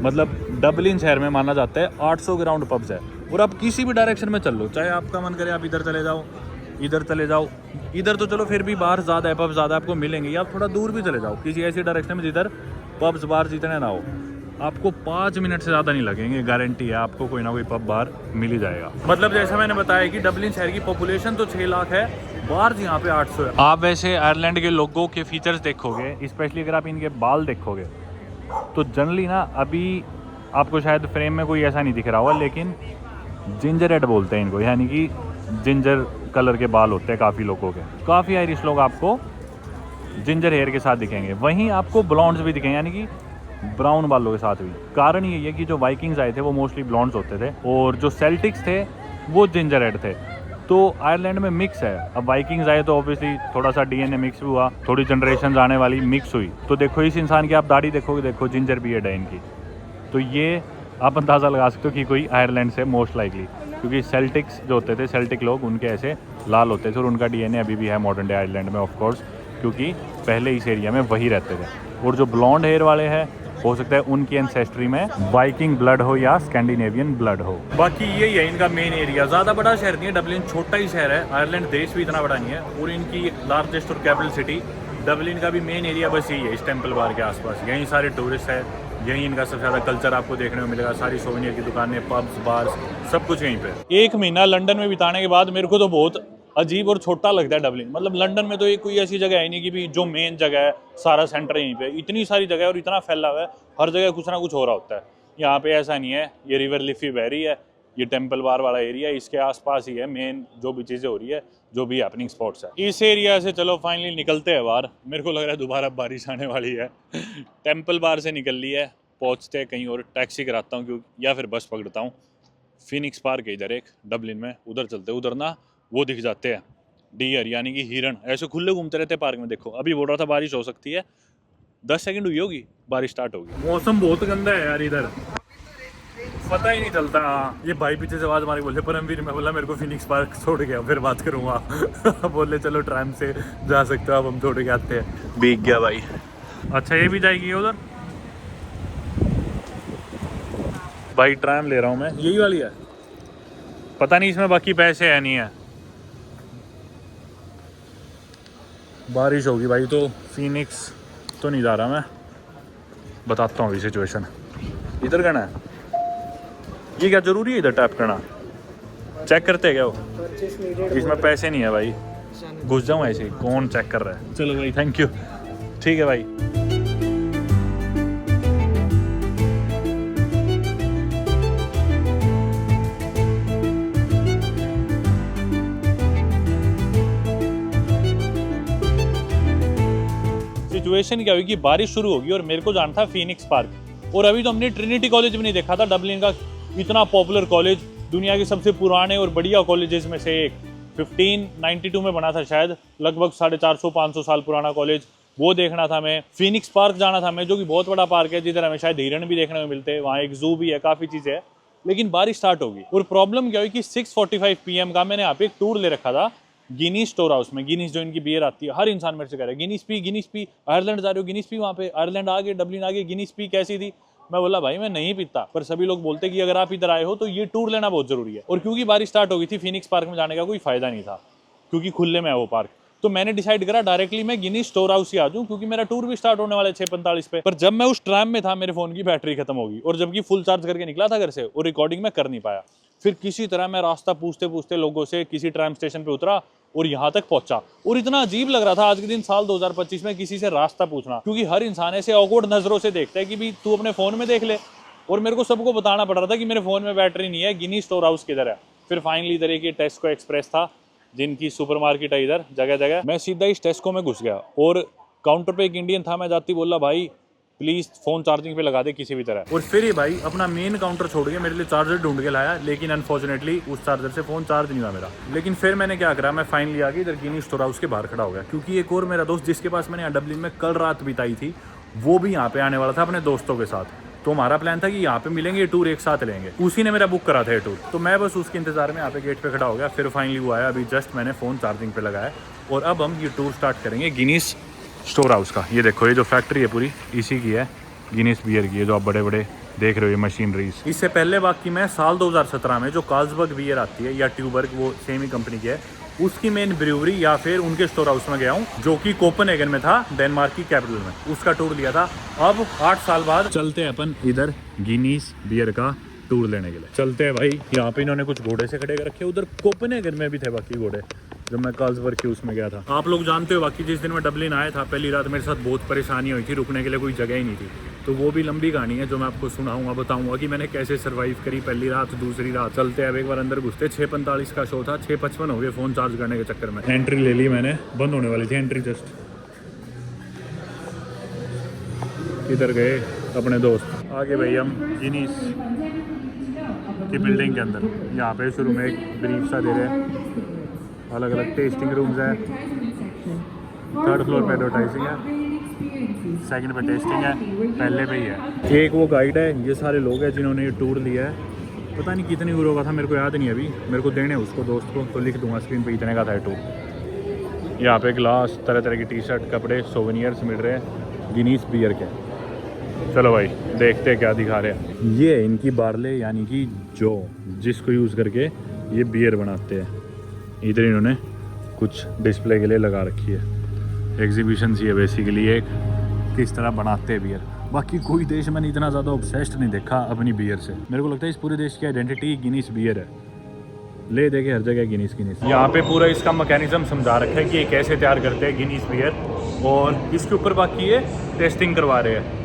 मतलब डबलिन शहर में माना जाता है 800 के राउंड पब्स है। और आप किसी भी डायरेक्शन में चल लो, चाहे आपका मन करे आप इधर चले जाओ, इधर चले जाओ, इधर तो चलो फिर भी बाहर ज़्यादा है, पब ज़्यादा आपको मिलेंगे, या आप थोड़ा दूर भी चले जाओ किसी ऐसी डायरेक्शन में जिधर पब्स बार जितने ना हो, आपको 5 मिनट से ज़्यादा नहीं लगेंगे, गारंटी है आपको कोई ना कोई पब बार मिल ही जाएगा। मतलब जैसा मैंने बताया कि डबलिन शहर की पॉपुलेशन तो 6 लाख है, बार्स यहाँ पे 800 है। आप वैसे आयरलैंड के लोगों के फीचर्स देखोगे, स्पेशली अगर आप इनके बाल देखोगे, तो जनरली ना अभी आपको शायद फ्रेम में कोई ऐसा नहीं दिख रहा होगा, लेकिन जिंजर हेड बोलते हैं इनको, यानी कि जिंजर कलर के बाल होते हैं काफ़ी लोगों के। काफ़ी आयरिश लोग आपको जिंजर हेयर के साथ दिखेंगे, वहीं आपको ब्लॉन्ड्स भी दिखेंगे, यानी कि ब्राउन बालों के साथ भी। कारण ये है कि जो वाइकिंग्स आए थे वो मोस्टली ब्लॉन्ड्स होते थे, और जो सेल्टिक्स थे वो जिंजर हेड थे। तो आयरलैंड में मिक्स है। अब वाइकिंग्स आए तो ऑब्वियसली थोड़ा सा डीएनए मिक्स भी हुआ, थोड़ी जनरेशन आने वाली मिक्स हुई। तो देखो इस इंसान की आप दाढ़ी देखोगे, देखो जिंजर बियर्ड है इनकी, तो ये आप अंदाज़ा लगा सकते हो कि कोई आयरलैंड से मोस्ट लाइकली, क्योंकि सेल्टिक्स जो होते थे, सेल्टिक लोग, उनके ऐसे लाल होते थे। और उनका डीएनए अभी भी है मॉडर्न डे आयरलैंड में ऑफ कोर्स, क्योंकि पहले इस एरिया में वही रहते थे। और जो ब्लॉन्ड हेयर वाले हैं, हो सकता है उनकी एंसेस्ट्री में वाइकिंग ब्लड हो या स्कैंडिनेवियन ब्लड हो। बाकी यही है इनका मेन एरिया। ज़्यादा बड़ा शहर नहीं है डबलिन, छोटा ही शहर है। आयरलैंड देश भी इतना बड़ा नहीं है। और इनकी लार्जेस्ट और कैपिटल सिटी डबलिन का भी मेन एरिया बस यही है, इस टेम्पल बार के आसपास। यहीं सारे टूरिस्ट है, यहीं इनका सबसे ज़्यादा कल्चर आपको देखने को मिलेगा। सारी सोवेनियर की दुकानें, पब्स, बार्स, सब कुछ यहीं पे। 1 महीना लंदन में बिताने के बाद मेरे को तो बहुत अजीब और छोटा लगता है डबलिन। मतलब लंदन में तो ये कोई ऐसी जगह है नहीं कि भी जो मेन जगह है, सारा सेंटर यहीं पे। इतनी सारी जगह है और इतना फैला हुआ है, हर जगह कुछ ना कुछ हो रहा होता है। यहाँ पे ऐसा नहीं है। ये रिवर लिफी बह रही है, ये टेम्पल बार वाला एरिया, इसके आसपास ही है मेन जो भी चीज़ें हो रही है, जो भी हैपनिंग स्पॉट्स है। इस एरिया से चलो फाइनली निकलते हैं बाहर। मेरे को लग रहा है दोबारा बारिश आने वाली है। टेम्पल बार से निकल ली है, पहुँचते हैं कहीं और, टैक्सी कराता हूँ क्योंकि, या फिर बस पकड़ता हूँ। फिनिक्स पार्क है इधर एक डबलिन में, उधर चलते। उधर ना वो दिख जाते हैं डियर, यानी कि हिरण, ऐसे खुले घूमते रहते हैं पार्क में। देखो अभी बोल रहा था बारिश हो सकती है, 10 सेकंड हुई होगी बारिश स्टार्ट होगी। मौसम बहुत गंदा है यार इधर, पता ही नहीं चलता। ये भाई पीछे से आवाज मारी, बोले परमवीर। मैं बोला मेरे को फिनिक्स पार्क छोड़ गया, फिर बात करूँगा। बोले चलो ट्रैम से जा सकते हो, अब हम छोड़ के आते हैं। भीग गया भाई। अच्छा ये भी जाएगी उधर भाई। ट्रैम ले रहा हूँ मैं, यही वाली है, पता नहीं इसमें बाकी पैसे है नहीं है। बारिश होगी भाई तो फिनिक्स तो नहीं जा रहा मैं, बताता हूँ अभी सिचुएशन। इधर करना है, ये क्या जरूरी है इधर टैप करना? चेक करते हैं क्या वो? इसमें पैसे नहीं है भाई, घुस जाऊँ ऐसे ही, कौन चेक कर रहा है? चलो भाई थैंक यू, ठीक है भाई। सिचुएशन क्या हुई कि बारिश शुरू होगी और मेरे को जाना था फिनिक्स पार्क। और अभी तो हमने ट्रिनिटी कॉलेज भी नहीं देखा था, डबलिन का इतना पॉपुलर कॉलेज, दुनिया के सबसे पुराने और बढ़िया कॉलेजेस में से एक। 1592 में बना था शायद, लगभग 450-500 साल पुराना कॉलेज, वो देखना था मैं। फिनिक्स पार्क जाना था मैं, जो कि बहुत बड़ा पार्क है, जिधर हमें शायद हिरण भी देखने को मिलते हैं। वहाँ एक जू भी है, काफ़ी चीज़ें है। लेकिन बारिश स्टार्ट होगी और प्रॉब्लम क्या हुई कि 6:45 PM का मैंने यहाँ पे एक टूर ले रखा था गिनीज स्टोर हाउस में। गिनीज जो इनकी बियर आती है, हर इंसान मेरे से कह रहा है गिनीज पी, आयरलैंड जा रहे हो गिनीज पी। वहाँ पे आयरलैंड आगे, डबलिन आगे, गिनीज पी कैसी थी? मैं बोला भाई मैं नहीं पीता, पर सभी लोग बोलते कि अगर आप इधर आए हो तो ये टूर लेना बहुत जरूरी है। और क्योंकि बारिश स्टार्ट हो गई थी, फिनिक्स पार्क में जाने का कोई फायदा नहीं था क्योंकि खुले में है वो पार्क। तो मैंने डिसाइड करा डायरेक्टली मैं गिनीज स्टोर हाउस ही आ जाऊं, क्योंकि मेरा टूर भी स्टार्ट होने वाला है 6:45 पे। पर जब मैं उस ट्रैम में था, मेरे फोन की बैटरी खत्म होगी, और जबकि फुल चार्ज करके निकला था घर से, और रिकॉर्डिंग में कर नहीं पाया। फिर किसी तरह मैं रास्ता पूछते पूछते लोगों से किसी ट्रैम स्टेशन पे उतरा और यहाँ तक पहुंचा। और इतना अजीब लग रहा था आज के दिन साल 2025 में किसी से रास्ता पूछना, क्योंकि हर इंसान ऐसे ऑकवर्ड नजरों से देखता है कि भी तू अपने फोन में देख ले। और मेरे को सबको बताना पड़ रहा था कि मेरे फोन में बैटरी नहीं है, गिनीज स्टोर हाउस किधर है। फिर फाइनली इधर एक टेस्को एक्सप्रेस था, जिनकी सुपरमार्केट है इधर जगह जगह। मैं सीधा इस टेस्को में घुस गया और काउंटर पे एक इंडियन था। मैं जाती बोला भाई प्लीज़ फ़ोन चार्जिंग पे लगा दे किसी भी तरह। और फिर ये भाई अपना मेन काउंटर छोड़ के मेरे लिए चार्जर ढूंढ के लाया, लेकिन अनफॉर्चुनेटली उस चार्जर से फ़ोन चार्ज नहीं हुआ मेरा। लेकिन फिर मैंने क्या करा, मैं फाइनली आके इधर गिनीज स्टोर हाउस के बाहर खड़ा हो गया, क्योंकि एक और मेरा दोस्त जिसके पास मैंने यहाँ डबलिन में कल रात बिताई थी, वो भी यहाँ पे आने वाला था अपने दोस्तों के साथ। तो हमारा प्लान था कि यहाँ पे मिलेंगे, ये टूर एक साथ लेंगे। उसी ने मेरा बुक करा था ये टूर, तो मैं बस उसके इंतजार में यहाँ पे गेट पे खड़ा हो गया। फिर फाइनली वो आया, अभी जस्ट मैंने फ़ोन चार्जिंग पे लगाया और अब हम ये टूर स्टार्ट करेंगे गिनीज स्टोर हाउस का। ये देखो, ये जो फैक्ट्री है पूरी इसी की है, गिनीज बियर की है, जो आप बड़े बड़े देख रहे हो ये मशीनरीज। इससे पहले बाकी मैं साल 2017 में जो कार्लसबर्ग बियर आती है या ट्यूबर्ग, वो सेम ही कंपनी की है, उसकी मेन ब्रूवरी या फिर उनके स्टोर हाउस में गया हूँ, जो कि कोपेनहेगन में था, डेनमार्क की कैपिटल में। उसका टूर लिया था। अब 8 साल बाद चलते हैं अपन इधर गिनीज बियर का टूर लेने के लिए। चलते हैं भाई। यहाँ पे इन्होंने कुछ घोड़े से खड़े कर रखे, उधर कोपेनहेगन में भी थे बाकी घोड़े, जब मैं कार्लसबर्ग के उसमें गया था। आप लोग जानते हो, बाकी जिस दिन मैं डबलिन आया था पहली रात मेरे साथ बहुत परेशानी हुई थी, रुकने के लिए कोई जगह ही नहीं थी। तो वो भी लंबी कहानी है जो मैं आपको सुनाऊंगा, बताऊंगा कि मैंने कैसे सर्वाइव करी पहली रात, दूसरी रात। चलते हैं अब एक बार अंदर घुसते। 6:45 का शो था, 6:55 हो गए फ़ोन चार्ज करने के चक्कर में। एंट्री ले ली मैंने, बंद होने वाली थी एंट्री जस्ट। इधर गए अपने दोस्त, आगे भाई हम गिनीज की बिल्डिंग के अंदर। यहाँ पे शुरू में एक ब्रीफ सा दे रहे हैं, अलग अलग टेस्टिंग रूम्स हैं। 3rd फ्लोर पे एडवर्टाइजिंग है, 2nd पे टेस्टिंग है, पहले पे ही है। एक वो गाइड है, ये सारे लोग हैं जिन्होंने ये टूर लिया है। पता नहीं कितने यूरो का था, मेरे को याद नहीं अभी, मेरे को देने उसको दोस्त को, तो लिख दूंगा स्क्रीन पे इतने का था टूर। यहाँ पे ग्लास, तरह तरह की टी शर्ट, कपड़े, सोवेनियर्स मिल रहे हैं गिनीज बियर के। चलो भाई देखते हैं क्या दिखा रहे हैं। ये है इनकी बार्ले, यानी कि जो जिसको यूज़ करके ये बियर बनाते हैं। इधर इन्होंने कुछ डिस्प्ले के लिए लगा रखी है, एग्जीबिशन सी है बेसिकली एक, किस तरह बनाते हैं बियर। बाकी कोई देश मैंने इतना ज़्यादा ऑब्सेस्ड नहीं देखा अपनी बियर से। मेरे को लगता है इस पूरे देश की आइडेंटिटी गिनीज बियर है। ले देखे हर जगह गिनीज गिनीज। यहाँ पे पूरा इसका मैकेनिज्म समझा रखा है कि ये कैसे तैयार करते हैं गिनीज बियर, और इसके ऊपर बाकी ये टेस्टिंग करवा रहे हैं,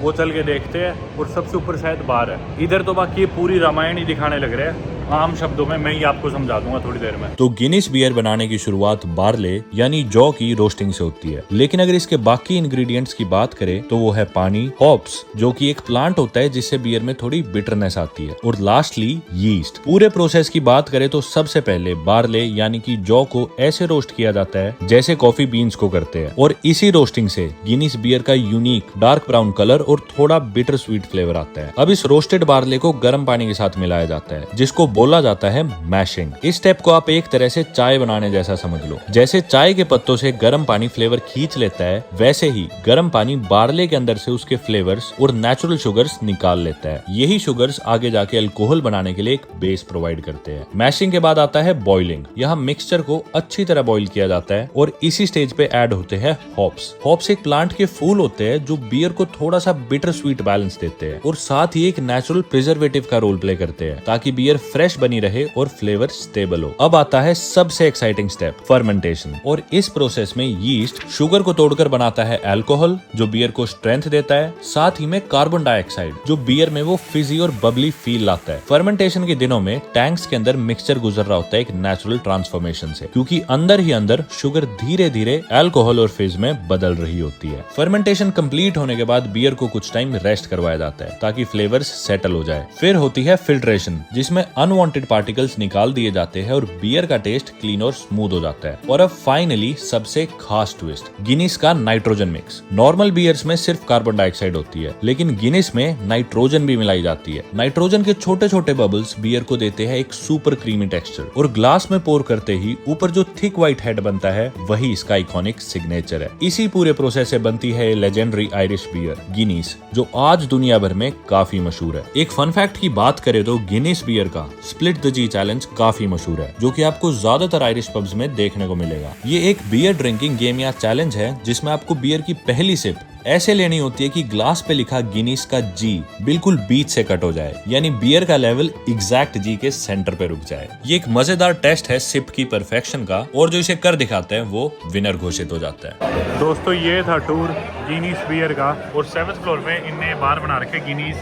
वो चल के देखते हैं। और सबसे ऊपर शायद बार है। इधर तो बाकी ये पूरी रामायण ही दिखाने लग रहे हैं, आम शब्दों में मैं ही आपको समझा दूंगा थोड़ी देर में। तो गिनीज बियर बनाने की शुरुआत बार्ले यानी जौ की रोस्टिंग से होती है, लेकिन अगर इसके बाकी इंग्रेडिएंट्स की बात करें तो वो है पानी, हॉप्स जो कि एक प्लांट होता है जिससे बियर में थोड़ी बिटरनेस आती है, और लास्टली यीस्ट। पूरे प्रोसेस की बात करें तो सबसे पहले बार्ले यानी कि जौ को ऐसे रोस्ट किया जाता है जैसे कॉफी बीन्स को करते हैं, और इसी रोस्टिंग से गिनीज बियर का यूनिक डार्क ब्राउन कलर और थोड़ा बिटर स्वीट फ्लेवर आता है। अब इस रोस्टेड बार्ले को गर्म पानी के साथ मिलाया जाता है, जिसको बोला जाता है मैशिंग। इस स्टेप को आप एक तरह से चाय बनाने जैसा समझ लो। जैसे चाय के पत्तों से गर्म पानी फ्लेवर खींच लेता है, वैसे ही गर्म पानी बार्ले के अंदर से उसके फ्लेवर्स और नेचुरल शुगर्स निकाल लेता है। यही शुगर्स आगे जाके अल्कोहल बनाने के लिए एक बेस प्रोवाइड करते हैं। मैशिंग के बाद आता है बॉइलिंग। यहाँ मिक्सचर को अच्छी तरह बॉइल किया जाता है और इसी स्टेज पे ऐड होते हैं हॉप्स। हॉप्स एक प्लांट के फूल होते हैं जो बियर को थोड़ा सा बिटर स्वीट बैलेंस देते हैं, और साथ ही एक नेचुरल प्रिजर्वेटिव का रोल प्ले करते हैं ताकि बियर फ्रेश बनी रहे और फ्लेवर स्टेबल हो। अब आता है सबसे एक्साइटिंग स्टेप, फर्मेंटेशन। और इस प्रोसेस में यीस्ट शुगर को तोड़कर बनाता है अल्कोहल, जो बियर को स्ट्रेंथ देता है, साथ ही में कार्बन डाइऑक्साइड जो बियर में वो फिजी और बबली फील लाता है। फर्मेंटेशन के दिनों में टैंक्स के अंदर मिक्सचर गुजर रहा होता है एक नेचुरल ट्रांसफॉर्मेशन से, क्योंकि अंदर ही अंदर शुगर धीरे धीरे अल्कोहल और फिज में बदल रही होती है। फर्मेंटेशन कंप्लीट होने के बाद बियर को कुछ टाइम रेस्ट करवाया जाता है ताकि फ्लेवर्स सेटल हो जाए। फिर होती है फिल्ट्रेशन, जिसमें अनवांटेड पार्टिकल्स निकाल दिए जाते हैं और बियर का टेस्ट क्लीन और स्मूथ हो जाता है। और अब फाइनली सबसे खास ट्विस्ट, गिनीज का नाइट्रोजन मिक्स। नॉर्मल बियर्स में सिर्फ कार्बन डाइऑक्साइड होती है, लेकिन गिनीज में नाइट्रोजन भी मिलाई जाती है। नाइट्रोजन के छोटे छोटे बबल्स बियर को देते हैं एक सुपर क्रीमी टेक्सचर, और ग्लास में पोर करते ही ऊपर जो थिक व्हाइट हेड बनता है वही इसका आइकॉनिक सिग्नेचर है। इसी पूरे प्रोसेस से बनती है लेजेंडरी आयरिश बियर गिनीज, जो आज दुनिया भर में काफी मशहूर है। एक फन फैक्ट की बात करें तो गिनीज बियर का स्प्लिट द जी चैलेंज काफी मशहूर है, जो कि आपको ज्यादातर आयरिश पब्स में देखने को मिलेगा। ये एक बियर ड्रिंकिंग गेम या चैलेंज है जिसमें आपको बियर की पहली सिप ऐसे लेनी होती है कि ग्लास पे लिखा गिनीज का जी बिल्कुल बीच से कट हो जाए, यानी बियर का लेवल एग्जैक्ट जी के सेंटर पे रुक जाए। ये एक मजेदार टेस्ट है सिप की परफेक्शन का, और जो इसे कर दिखाता है वो विनर घोषित हो जाता है। दोस्तों ये था टूर गिनीज बियर का, और 7th फ्लोर पे इनने बार बना रखे गिनीज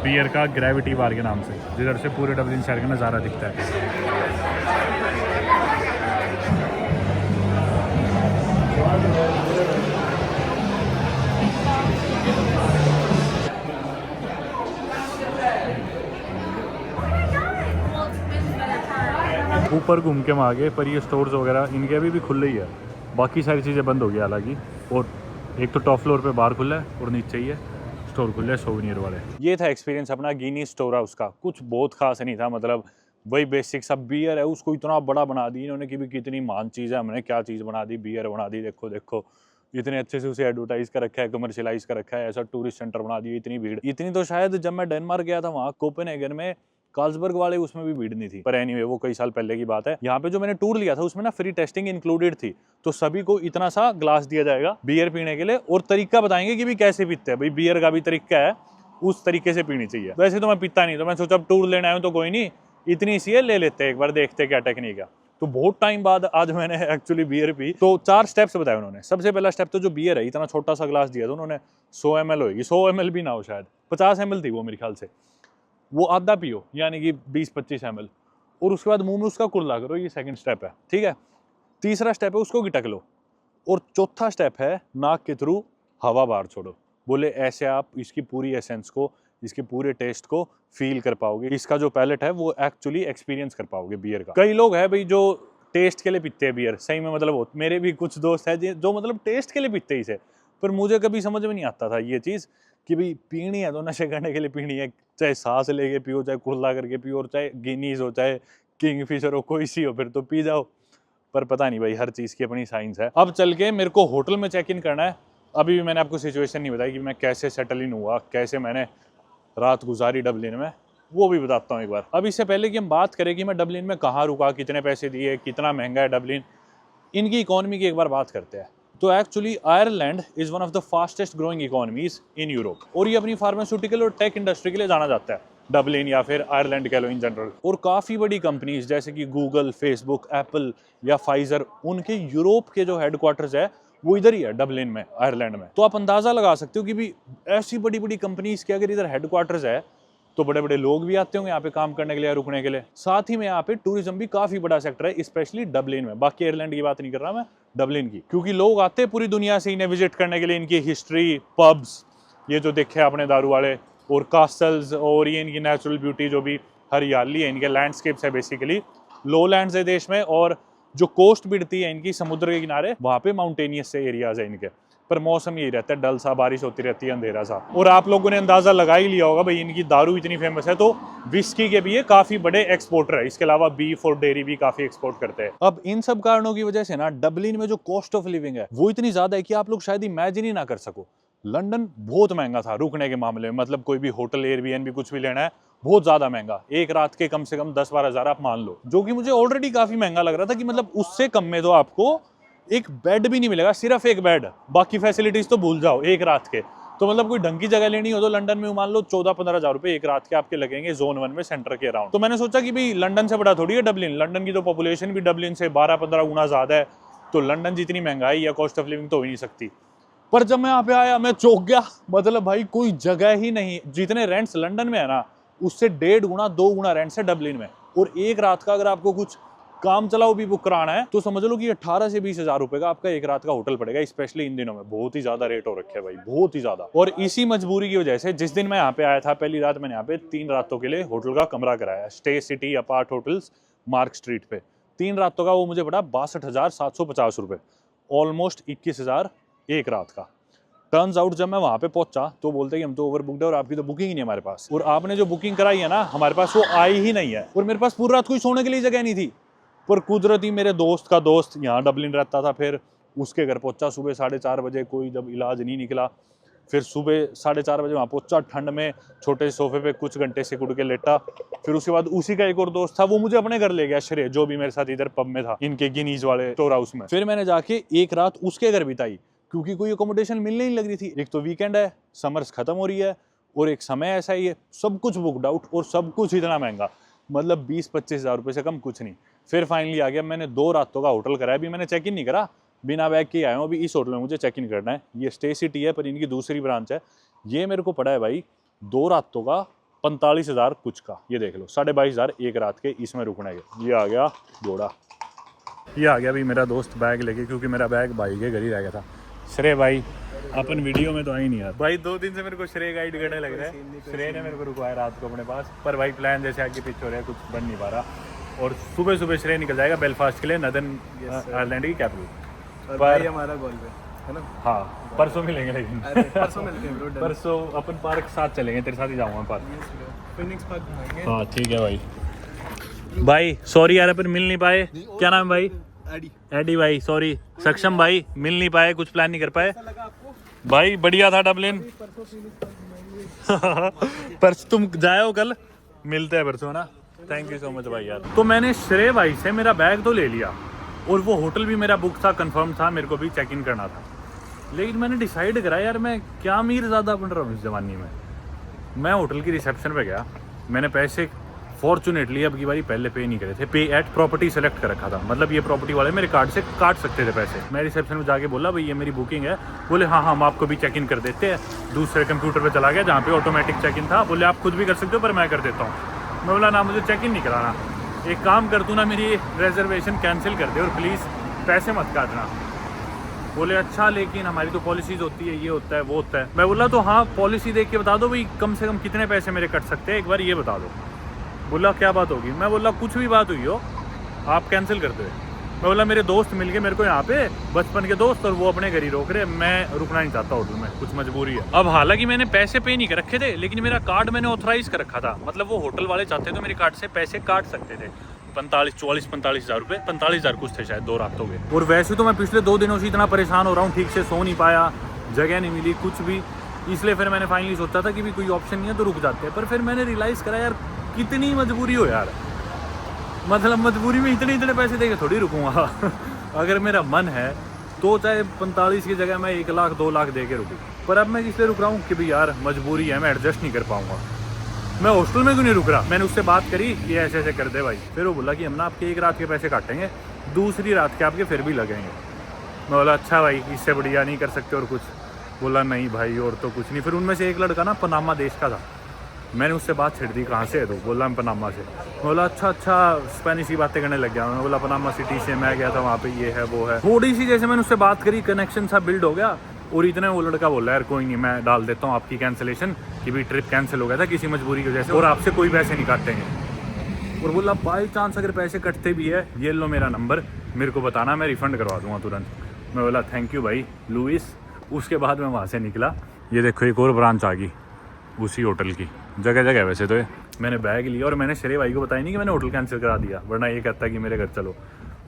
बियर का ग्रेविटी बार के नाम से, जिधर से पूरे डबलिन शहर का नज़ारा दिखता है। ऊपर घूम के हम आ गए, पर ये स्टोर्स वगैरह इनके अभी भी खुले ही है, बाकी सारी चीज़ें बंद हो गई हालांकि। और एक तो टॉप फ्लोर पे बार खुला है और नीचे ही है स्टोर खुले हैं सोवेनियर वाले। ये था एक्सपीरियंस अपना गिनीज स्टोर हाउस का। कुछ बहुत खास नहीं था, मतलब वही बेसिक सब बियर है, उसको इतना बड़ा बना दी इन्होंने कि भी कितनी महान चीज़ है, हमने क्या चीज़ बना दी, बियर बना दी। देखो देखो इतने अच्छे से उसे एडवर्टाइज कर रखा है, कमर्शियलाइज कर रखा है, ऐसा टूरिस्ट सेंटर बना दिया। इतनी भीड़, इतनी तो शायद जब मैं डेनमार्क गया था वहाँ कोपेनहेगन में कार्लसबर्ग वाले उसमें भी भीड़ नहीं थी। पर एनीवे वो कई साल पहले की बात है। यहाँ पे जो मैंने टूर लिया था उसमें ना फ्री टेस्टिंग इंक्लूडेड थी, तो सभी को इतना सा ग्लास दिया जाएगा बियर पीने के लिए और तरीका बताएंगे कि भी कैसे पीते हैं। भाई बियर का भी तरीका है, उस तरीके से पीनी चाहिए। वैसे तो मैं पीता नहीं, तो मैं सोचा अब टूर लेने आया हूँ तो कोई नहीं, इतनी सी है ले लेते हैं, एक बार देखते क्या टेक्निक है। तो बहुत टाइम बाद आज मैंने एक्चुअली बियर पी। तो 4 स्टेप्स बताए उन्होंने। सबसे पहला स्टेप तो जो बियर है, इतना छोटा सा ग्लास दिया था उन्होंने, 100 ml होगी, 100 ml भी ना हो शायद, 50 ml थी वो मेरे ख्याल से, वो आधा पियो यानी कि 20-25 ml, और उसके बाद मुंह में उसका कुल्ला करो। ये सेकंड स्टेप है, ठीक है। तीसरा स्टेप है उसको गिटक लो, और चौथा स्टेप है नाक के थ्रू हवा बाहर छोड़ो। बोले ऐसे आप इसकी पूरी एसेंस को, इसके पूरे टेस्ट को फील कर पाओगे, इसका जो पैलेट है वो एक्चुअली एक्सपीरियंस कर पाओगे बियर का। कई लोग हैं भाई जो टेस्ट के लिए पीते हैं बियर, सही में मतलब मेरे भी कुछ दोस्त हैं जो मतलब टेस्ट के लिए पीते ही से, पर मुझे कभी समझ में नहीं आता था ये चीज़ कि भाई पीनी है तो नशे करने के लिए पीनी है, चाहे सांस लेके पियो, चाहे कुल्ला करके पियो, और चाहे गिनीज हो, चाहे किंगफिशर हो, कोई सी हो, फिर तो पी जाओ। पर पता नहीं भाई, हर चीज़ की अपनी साइंस है। अब चल के मेरे को होटल में चेक इन करना है। अभी भी मैंने आपको सिचुएशन नहीं बताई कि मैं कैसे सेटल इन हुआ, कैसे मैंने रात गुजारी डबलिन में, वो भी बताता हूँ एक बार। अब इससे पहले कि हम बात करें कि मैं डबलिन में कहाँ रुका, कितने पैसे दिए, कितना महंगा है डबलिन, इनकी इकोनॉमी की एक बार बात करते हैं। तो actually Ireland is one of the fastest growing economies in Europe, और ये अपनी फार्मास्यूटिकल और टेक इंडस्ट्री के लिए जाना जाता है, डबलिन या फिर आयरलैंड कह लो इन जनरल। और काफ़ी बड़ी कंपनीज जैसे कि गूगल, फेसबुक, एप्पल या फाइजर, उनके यूरोप के जो हेडक्वार्टर्स है वो इधर ही है, डबलिन में, आयरलैंड में। तो आप अंदाज़ा लगा सकते हो कि भी ऐसी बड़ी बड़ी कंपनीज के अगर इधर हेडक्वार्टर्स है तो बड़े बड़े लोग भी आते होंगे यहाँ पे काम करने के लिए, रुकने के लिए। साथ ही में यहाँ पे टूरिज्म भी काफ़ी बड़ा सेक्टर है, स्पेशली डबलिन में। बाकी आयरलैंड की बात नहीं कर रहा मैं, डबलिन की, क्योंकि लोग आते हैं पूरी दुनिया से इन्हें विजिट करने के लिए। इनकी हिस्ट्री, पब्स, ये जो देखे आपने दारू वाले, और कास्टल्स, और ये इनकी नेचुरल ब्यूटी, जो भी हरियाली है, इनके लैंडस्केप्स है बेसिकली, लो लैंड्स है देश में, और जो कोस्ट बिड़ती है इनकी समुद्र के किनारे, वहाँ पे माउंटेनियस से एरियाज है इनके। पर मौसम यही रहता है, डल सा, बारिश होती रहती है, अंधेरा सा। और आप लोगों ने अंदाजा लगा ही लिया होगा भाई, इनकी दारू इतनी फेमस है तो विस्की के भी ये काफी बड़े एक्सपोर्टर है। इसके अलावा बीफ और डेयरी भी काफी एक्सपोर्ट करते हैं। अब इन सब कारणों की वजह से ना डबलिन में जो कॉस्ट ऑफ लिविंग है वो इतनी ज्यादा है कि आप लोग शायद इमेजिन ही ना कर सको। लंदन बहुत महंगा था रुकने के मामले में, मतलब कोई भी होटल, एयरबीएनबी कुछ भी लेना है बहुत ज्यादा महंगा, एक रात के कम से कम 10-12 हज़ार आप मान लो, जो कि मुझे ऑलरेडी काफी महंगा लग रहा था। कि मतलब उससे कम में तो आपको एक बेड भी नहीं मिलेगा, सिर्फ एक बेड, बाकी फैसिलिटीज तो भूल जाओ, एक रात के। तो मतलब कोई ढंग की जगह लेनी हो तो लंदन में मान लो 14-15 हज़ार रुपए एक रात के आपके लगेंगे, जोन 1 में, सेंटर के अराउंड। तो मैंने सोचा कि भाई लंदन से बड़ा थोड़ी है डबलिन, लंदन की तो पॉपुलेशन भी डबलिन से 12-15 गुना ज्यादा है, तो लंदन जितनी महंगाई या कॉस्ट ऑफ लिविंग तो हो ही नहीं सकती। पर जब मैं यहाँ पे आया मैं चौंक गया, मतलब भाई कोई जगह ही नहीं। जितने रेंट्स लंदन में है ना, उससे 1.5 गुना 2 गुना रेंट्स है डबलिन में। और एक रात का अगर आपको कुछ काम चलाओ भी बुक कराना है तो समझ लो कि 18 से 20 हज़ार रुपए का आपका एक रात का होटल पड़ेगा, स्पेशली इन दिनों में। बहुत ही ज्यादा रेट हो रखे हैं भाई, बहुत ही ज्यादा। और इसी मजबूरी की वजह से जिस दिन मैं यहाँ पे आया था, पहली रात मैंने यहाँ पे 3 रातों के लिए होटल का कमरा कराया, stay city apart hotels, mark street पे। 3 रातों का वो मुझे पड़ा 62,750 रुपए, ऑलमोस्ट 21,000 एक रात का। टर्न्स आउट जब मैं वहाँ पे पहुंचा तो बोलते कि हम तो ओवर बुकड है और आपकी तो बुकिंग ही नहीं हमारे पास, और आपने जो बुकिंग कराई है ना हमारे पास वो आई ही नहीं है। और मेरे पास पूरी रात कोई सोने के लिए जगह नहीं थी। पर कुदरती मेरे दोस्त का दोस्त यहाँ डबलिन रहता था, फिर उसके घर पहुंचा सुबह 4:30 बजे, कोई जब इलाज नहीं निकला, फिर सुबह 4:30 बजे वहाँ पहुंचा, ठंड में छोटे सोफे पे कुछ घंटे से कुड़ के लेटा। फिर उसके बाद उसी का एक और दोस्त था, वो मुझे अपने घर ले गया, श्रेय, जो भी मेरे साथ इधर पब में था, इनके गिनीज वाले स्टोर हाउस में। फिर मैंने जाके एक रात उसके घर बिताई, क्योंकि कोई अकोमोडेशन मिलने नहीं लग रही थी। एक तो वीकेंड है, समर्स खत्म हो रही है, और एक समय ऐसा ही है, सब कुछ बुकड आउट, और सब कुछ इतना महंगा, मतलब 20-25 हज़ार रुपये से कम कुछ नहीं। फिर फाइनली आ गया, मैंने 2 रातों का होटल कराया। अभी मैंने चेक इन नहीं करा, बिना बैग के आया हूँ। अभी इस होटल में मुझे चेक इन करना है। ये स्टे सिटी है पर इनकी दूसरी ब्रांच है। ये मेरे को पड़ा है भाई 2 रातों का 45,000 कुछ का, ये देख लो, 22,500 एक रात के इसमें रुकने के। ये आ गया घोड़ा, ये आ गया भाई मेरा दोस्त बैग लेके, क्योंकि मेरा बैग भाई के घर ही रह गया था। श्रेय भाई अपन वीडियो में तो आई नहीं यार भाई, 2 दिन से मेरे को श्रेय गाइड करने लग रहा है। श्रेय ने मेरे को रुकवाया रात को अपने पास, पर भाई प्लान जैसे आगे पीछे हो रहा है, कुछ बन नहीं पा रहा। और सुबह सुबह श्रेय निकल जाएगा बेलफास्ट के लिए, नदन आयरलैंड की कैपिटल। और भाई हमारा गोल पे है ना। हाँ परसों मिलेंगे, लेकिन अरे परसों मिलते हैं ब्रो। परसों अपन पार्क साथ चलेंगे, तेरे साथ ही जाऊँगा पार्क। फिनिक्स पार्क घुमाएंगे। हाँ ठीक है भाई। भाई सॉरी यार अपन मिल नहीं पाए। क्या नाम है भाई? एडी। एडी भाई सॉरी। सक्षम भाई मिल नहीं पाए, कुछ प्लान नहीं कर पाए। भाई बढ़िया था डबलिन। परसों तुम जाओ, कल मिलते हैं परसों ना। थैंक यू सो मच भाई यार। तो मैंने श्रेय भाई से मेरा बैग तो ले लिया और वो होटल भी मेरा बुक था, कंफर्म था, मेरे को भी चेक इन करना था। लेकिन मैंने डिसाइड करा यार मैं क्या अमीर ज़्यादा बन रहा हूँ इस ज़माने में। मैं होटल की रिसेप्शन पे गया, मैंने पैसे फॉर्चुनेटली अब की बारी पहले पे नहीं करे थे, पे एट प्रॉपर्टी सेलेक्ट कर रखा था, मतलब ये प्रॉपर्टी वाले मेरे कार्ड से काट सकते थे पैसे। मैं रिसेप्शन में जाके बोला भाई ये मेरी बुकिंग है। बोले हाँ हम आपको भी चेक इन कर देते हैं। दूसरे कंप्यूटर पे चला गया जहाँ पे ऑटोमेटिक चेक इन था। बोले आप खुद भी कर सकते हो पर मैं कर देता हूँ। मैं बोला ना मुझे चेक इन नहीं कराना, एक काम कर तू ना मेरी रिजर्वेशन कैंसिल कर दे और प्लीज़ पैसे मत काटना। बोले अच्छा लेकिन हमारी तो पॉलिसीज़ होती है, ये होता है वो होता है। मैं बोला तो हाँ पॉलिसी देख के बता दो भाई कम से कम कितने पैसे मेरे कट सकते हैं, एक बार ये बता दो। बोला क्या बात होगी? मैं बोला कुछ भी बात हुई हो आप कैंसिल कर दो। मैं बोला मेरे दोस्त मिल गए मेरे को यहाँ पे, बचपन के दोस्त, और वो अपने घर ही रोक रहे, मैं रुकना नहीं चाहता होटल में, कुछ मजबूरी है। अब हालांकि मैंने पैसे पे नहीं कर रखे थे, लेकिन मेरा कार्ड मैंने ऑथराइज कर रखा था, मतलब वो होटल वाले चाहते तो मेरे कार्ड से पैसे काट सकते थे। 45 हज़ार रुपये, 45 हज़ार कुछ थे शायद 2 रातों के। और वैसे तो मैं पिछले 2 दिनों से इतना परेशान हो रहा हूँ, ठीक से सो नहीं पाया, जगह नहीं मिली कुछ भी, इसलिए फिर मैंने फाइनली सोचा था कि भी कोई ऑप्शन नहीं है तो रुक जाते हैं। पर फिर मैंने रियलाइज़ करा यार कितनी मजबूरी हो यार, मतलब मजबूरी में इतने पैसे देके थोड़ी रुकूंगा। अगर मेरा मन है तो चाहे 45 की जगह मैं 1 लाख 2 लाख दे के रुकूँ, पर अब मैं इसलिए रुक रहा हूँ कि भाई यार मजबूरी है, मैं एडजस्ट नहीं कर पाऊंगा। मैं हॉस्टल में क्यों नहीं रुक रहा? मैंने उससे बात करी कि ऐसे ऐसे कर दे भाई। फिर वो बोला कि हम ना आपके 1 रात के पैसे काटेंगे, दूसरी रात के आपके फिर भी लगेंगे। मैं बोला अच्छा भाई इससे बढ़िया नहीं कर सकते और कुछ? बोला नहीं भाई और तो कुछ नहीं। फिर उनमें से एक लड़का ना पनामा देश का था, मैंने उससे बात छिड़ दी कहाँ से है तो बोला मैं पनामा से। बोला अच्छा स्पेनिश की बातें करने लग गया। मैं बोला पनामा सिटी से मैं गया था, वहाँ पे ये है वो है। थोड़ी सी जैसे मैंने उससे बात करी कनेक्शन सा बिल्ड हो गया, और इतने वो लड़का बोला यार कोई नहीं मैं डाल देता हूँ आपकी कैंसिलेशन, कि भी ट्रिप कैंसिल हो गया था किसी मजबूरी की वजह से और आपसे कोई पैसे नहीं काटेंगे। और बोला बाई चांस अगर पैसे कटते भी है ये लो मेरा नंबर, मेरे को बताना मैं रिफ़ंड करवा दूँगा तुरंत। मैं बोला थैंक यू भाई लुइस। उसके बाद मैं वहाँ से निकला, ये देखो एक और ब्रांच आ गई उसी होटल की, जगह जगह वैसे तो है। मैंने बैग लिया और मैंने श्रेय भाई को बताया नहीं कि मैंने होटल कैंसिल करा दिया, वरना ये कहता कि मेरे घर चलो।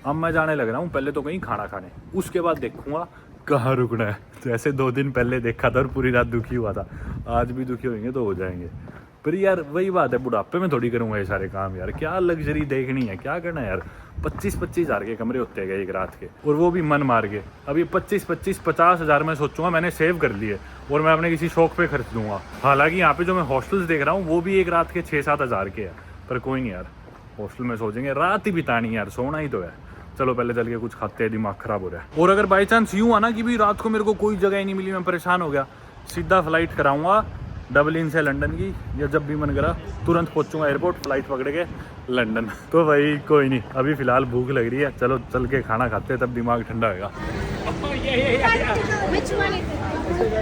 अब मैं जाने लग रहा हूँ, पहले तो कहीं खाना खाने, उसके बाद देखूंगा कहाँ रुकना है। तो ऐसे 2 दिन पहले देखा था और पूरी रात दुखी हुआ था, आज भी दुखी होंगे तो हो जाएंगे। पर यार वही बात है, बुढ़ापे में थोड़ी करूँगा ये सारे काम यार, क्या लग्जरी देखनी है, क्या करना है यार। 25-25 हज़ार के कमरे होते हैं 1 रात के, और वो भी मन मार के। अब ये 25-50 हज़ार मैं सोचूंगा मैंने सेव कर लिए और मैं अपने किसी शौक पे खर्च दूंगा। हालांकि यहाँ पे जो मैं हॉस्टल्स देख रहा हूँ वो भी 1 रात के 6-7 हज़ार के हैं, पर कोई नहीं यार, हॉस्टल में सोचेंगे रात ही बितानी है यार, सोना ही तो है। चलो पहले चल के कुछ खाते हैं, दिमाग ख़राब हो रहा है। और अगर बाई चांस यूँ आना कि भी रात को मेरे को कोई जगह ही नहीं मिली, मैं परेशान हो गया, सीधा फ्लाइट कराऊंगा डबलिन से लंदन की, या जब भी मन करा तुरंत पहुंचूंगा एयरपोर्ट, फ्लाइट पकड़ के लंदन। तो भाई कोई नहीं, अभी फ़िलहाल भूख लग रही है, चलो चल के खाना खाते हैं, तब दिमाग ठंडा होगा। Which one is it?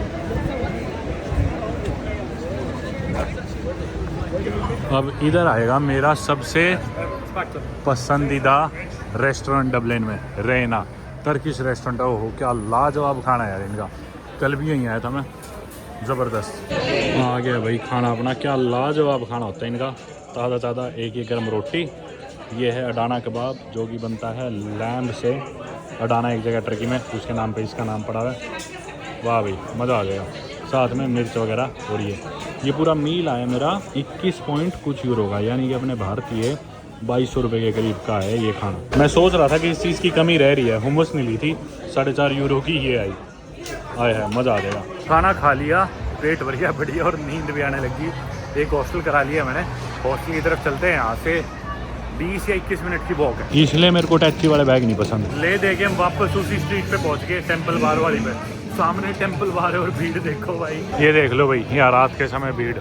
अब इधर आएगा मेरा सबसे पसंदीदा रेस्टोरेंट डबलिन में, रेना टर्किश रेस्टोरेंट। ओहो क्या लाजवाब खाना है यार इनका, कल भी यहीं आया था मैं, ज़बरदस्त। आ गया भाई खाना अपना, क्या लाजवाब खाना होता है इनका, ताज़ा ताज़ा एक गर्म रोटी। ये है अडाना कबाब जो कि बनता है लैम्ब से, अडाना एक जगह टर्की में, उसके नाम पे इसका नाम पड़ा है। वाह भाई मज़ा आ गया, साथ में मिर्च वगैरह। और ये पूरा मील आया मेरा 21 पॉइंट कुछ यूरो का, यानी कि अपने भारतीय 2200 रुपये के करीब का है ये खाना। मैं सोच रहा था कि इस चीज़ की कमी रह रही है, हुमस नहीं ली थी 4.5 यूरो की, ये आई। आए है मज़ा आ जाएगा। खाना खा लिया, पेट भर गया बढ़िया, और नींद भी आने लगी। एक हॉस्टल करा लिया मैंने, हॉस्टल की तरफ चलते हैं। यहाँ से 20 या 21 मिनट की वॉक है, इसलिए मेरे को टैक्सी वाले बैग नहीं पसंद। ले दे के हम वापस उसी स्ट्रीट पे पहुँच गए, टेम्पल बार वाली पे। सामने टेम्पल बार है और भीड़ देखो भाई, ये देख लो भाई, यहाँ रात के समय भीड़।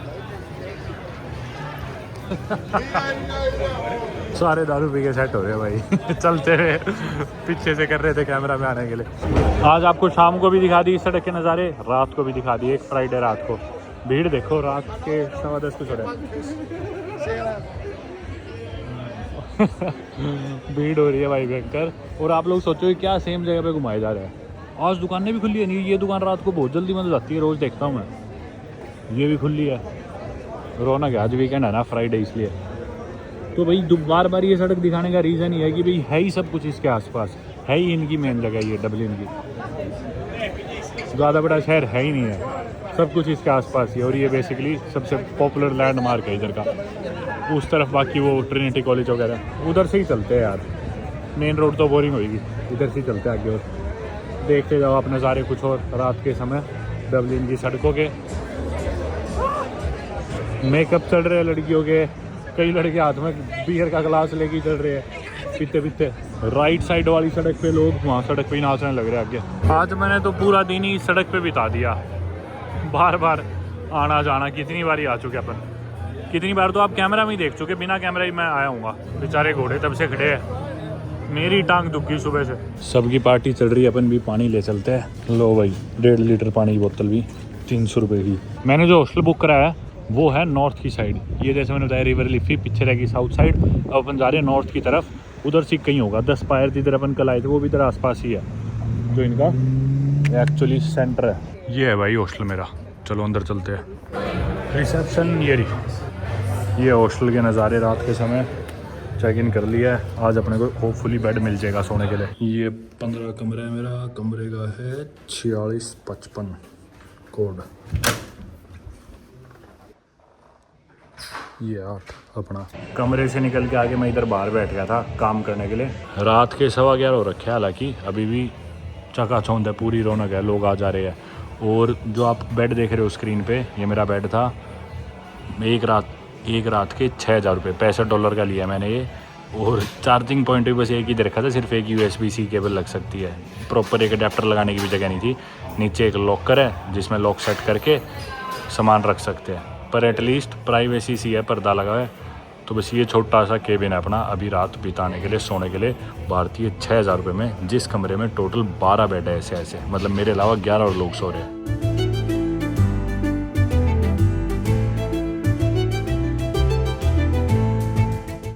सारे दारू पी के सेट हो रहे भाई। चलते रहे, पीछे से कर रहे थे कैमरा में आने के लिए। आज आपको शाम को भी दिखा दी सड़क के नज़ारे, रात को भी दिखा दिए, एक फ्राइडे रात को। भीड़ देखो रात के 10:15 कुछ हो रहा है। भीड़ हो रही है भाई भयंकर। और आप लोग सोचो कि क्या सेम जगह पे घुमाया जा रहा है। आज दुकानें भी खुली है नहीं, ये दुकान रात को बहुत जल्दी बंद हो जाती है, रोज़ देखता हूँ मैं। ये भी खुली है, रौनक है। आज वीकेंड है ना, फ्राइडे, इसलिए। तो भाई बार बार ये सड़क दिखाने का रीज़न ही है कि भाई है ही सब कुछ इसके आसपास, है ही इनकी मेन जगह ये डबलिन की। ज़्यादा बड़ा शहर है ही नहीं है, सब कुछ इसके आसपास ही है। और ये बेसिकली सबसे पॉपुलर लैंडमार्क है इधर का। उस तरफ बाकी वो ट्रिनिटी कॉलेज वगैरह, उधर से ही चलते हैं यार। मेन रोड तो बोरिंग होगी, इधर से ही चलते हैं आगे और देखते जाओ आप नज़ारे कुछ और रात के समय डबलिन की सड़कों के। मेकअप चल रहे हैं लड़कियों के, कई लड़के हाथ में बियर का गिलास लेके चल रहे हैं पीते पीते। राइट साइड वाली सड़क पे लोग वहाँ सड़क पे ही नाचने लग रहे हैं आगे। आज मैंने तो पूरा दिन ही सड़क पे बिता दिया, बार बार आना जाना। कितनी बार ही आ चुके अपन, कितनी बार तो आप कैमरा में ही देख चुके, बिना कैमरा ही मैं आया हूँ। बेचारे घोड़े तब से खड़े हैं, मेरी टांग दुख गई सुबह से। सबकी पार्टी चल रही है, अपन भी पानी ले चलते हैं। लो भाई 1.5 लीटर पानी की बोतल भी 300 रुपये की। मैंने जो हॉस्टल बुक कराया है वो है नॉर्थ की साइड। ये जैसे मैंने बताया रिवर लिफी पीछे रहेगी साउथ साइड। अब अपन जा रहे हैं नॉर्थ की तरफ, उधर से कहीं होगा 10 पायर जिधर अपन कल आए थे, वो भी इधर आसपास ही है जो इनका एक्चुअली सेंटर है। ये है भाई हॉस्टल मेरा, चलो अंदर चलते हैं। रिसेप्शन ये हॉस्टल के नज़ारे रात के समय। चेक इन कर लिया है, आज अपने को होपफुली बेड मिल जाएगा सोने के लिए। ये 15 कमरा है मेरा, कमरे का है 4655 कोड। ये 8 अपना। कमरे से निकल के आगे मैं इधर बाहर बैठ गया था काम करने के लिए। रात के 11:15 हो रखे, हालांकि अभी भी चकाचौंध है, पूरी रौनक है, लोग आ जा रहे हैं। और जो आप बेड देख रहे हो स्क्रीन पे, ये मेरा बेड था। एक रात के 6,000 रुपये, $65 का लिया मैंने ये। और चार्जिंग पॉइंट भी बस एक ही दे रखा था, सिर्फ एक USB-C केबल लग सकती है, प्रॉपर एक अडेप्टर लगाने की भी जगह नहीं थी। नीचे एक लॉकर है जिसमें लॉक सेट करके सामान रख सकते हैं, पर एटलीस्ट प्राइवेसी सी है, पर्दा लगा है। तो बस ये छोटा सा केबिन है अपना अभी रात बिताने के लिए, सोने के लिए। भारतीय 6,000 रुपये में, जिस कमरे में टोटल 12 बेड है ऐसे, मतलब मेरे अलावा 11 और लोग सो रहे हैं।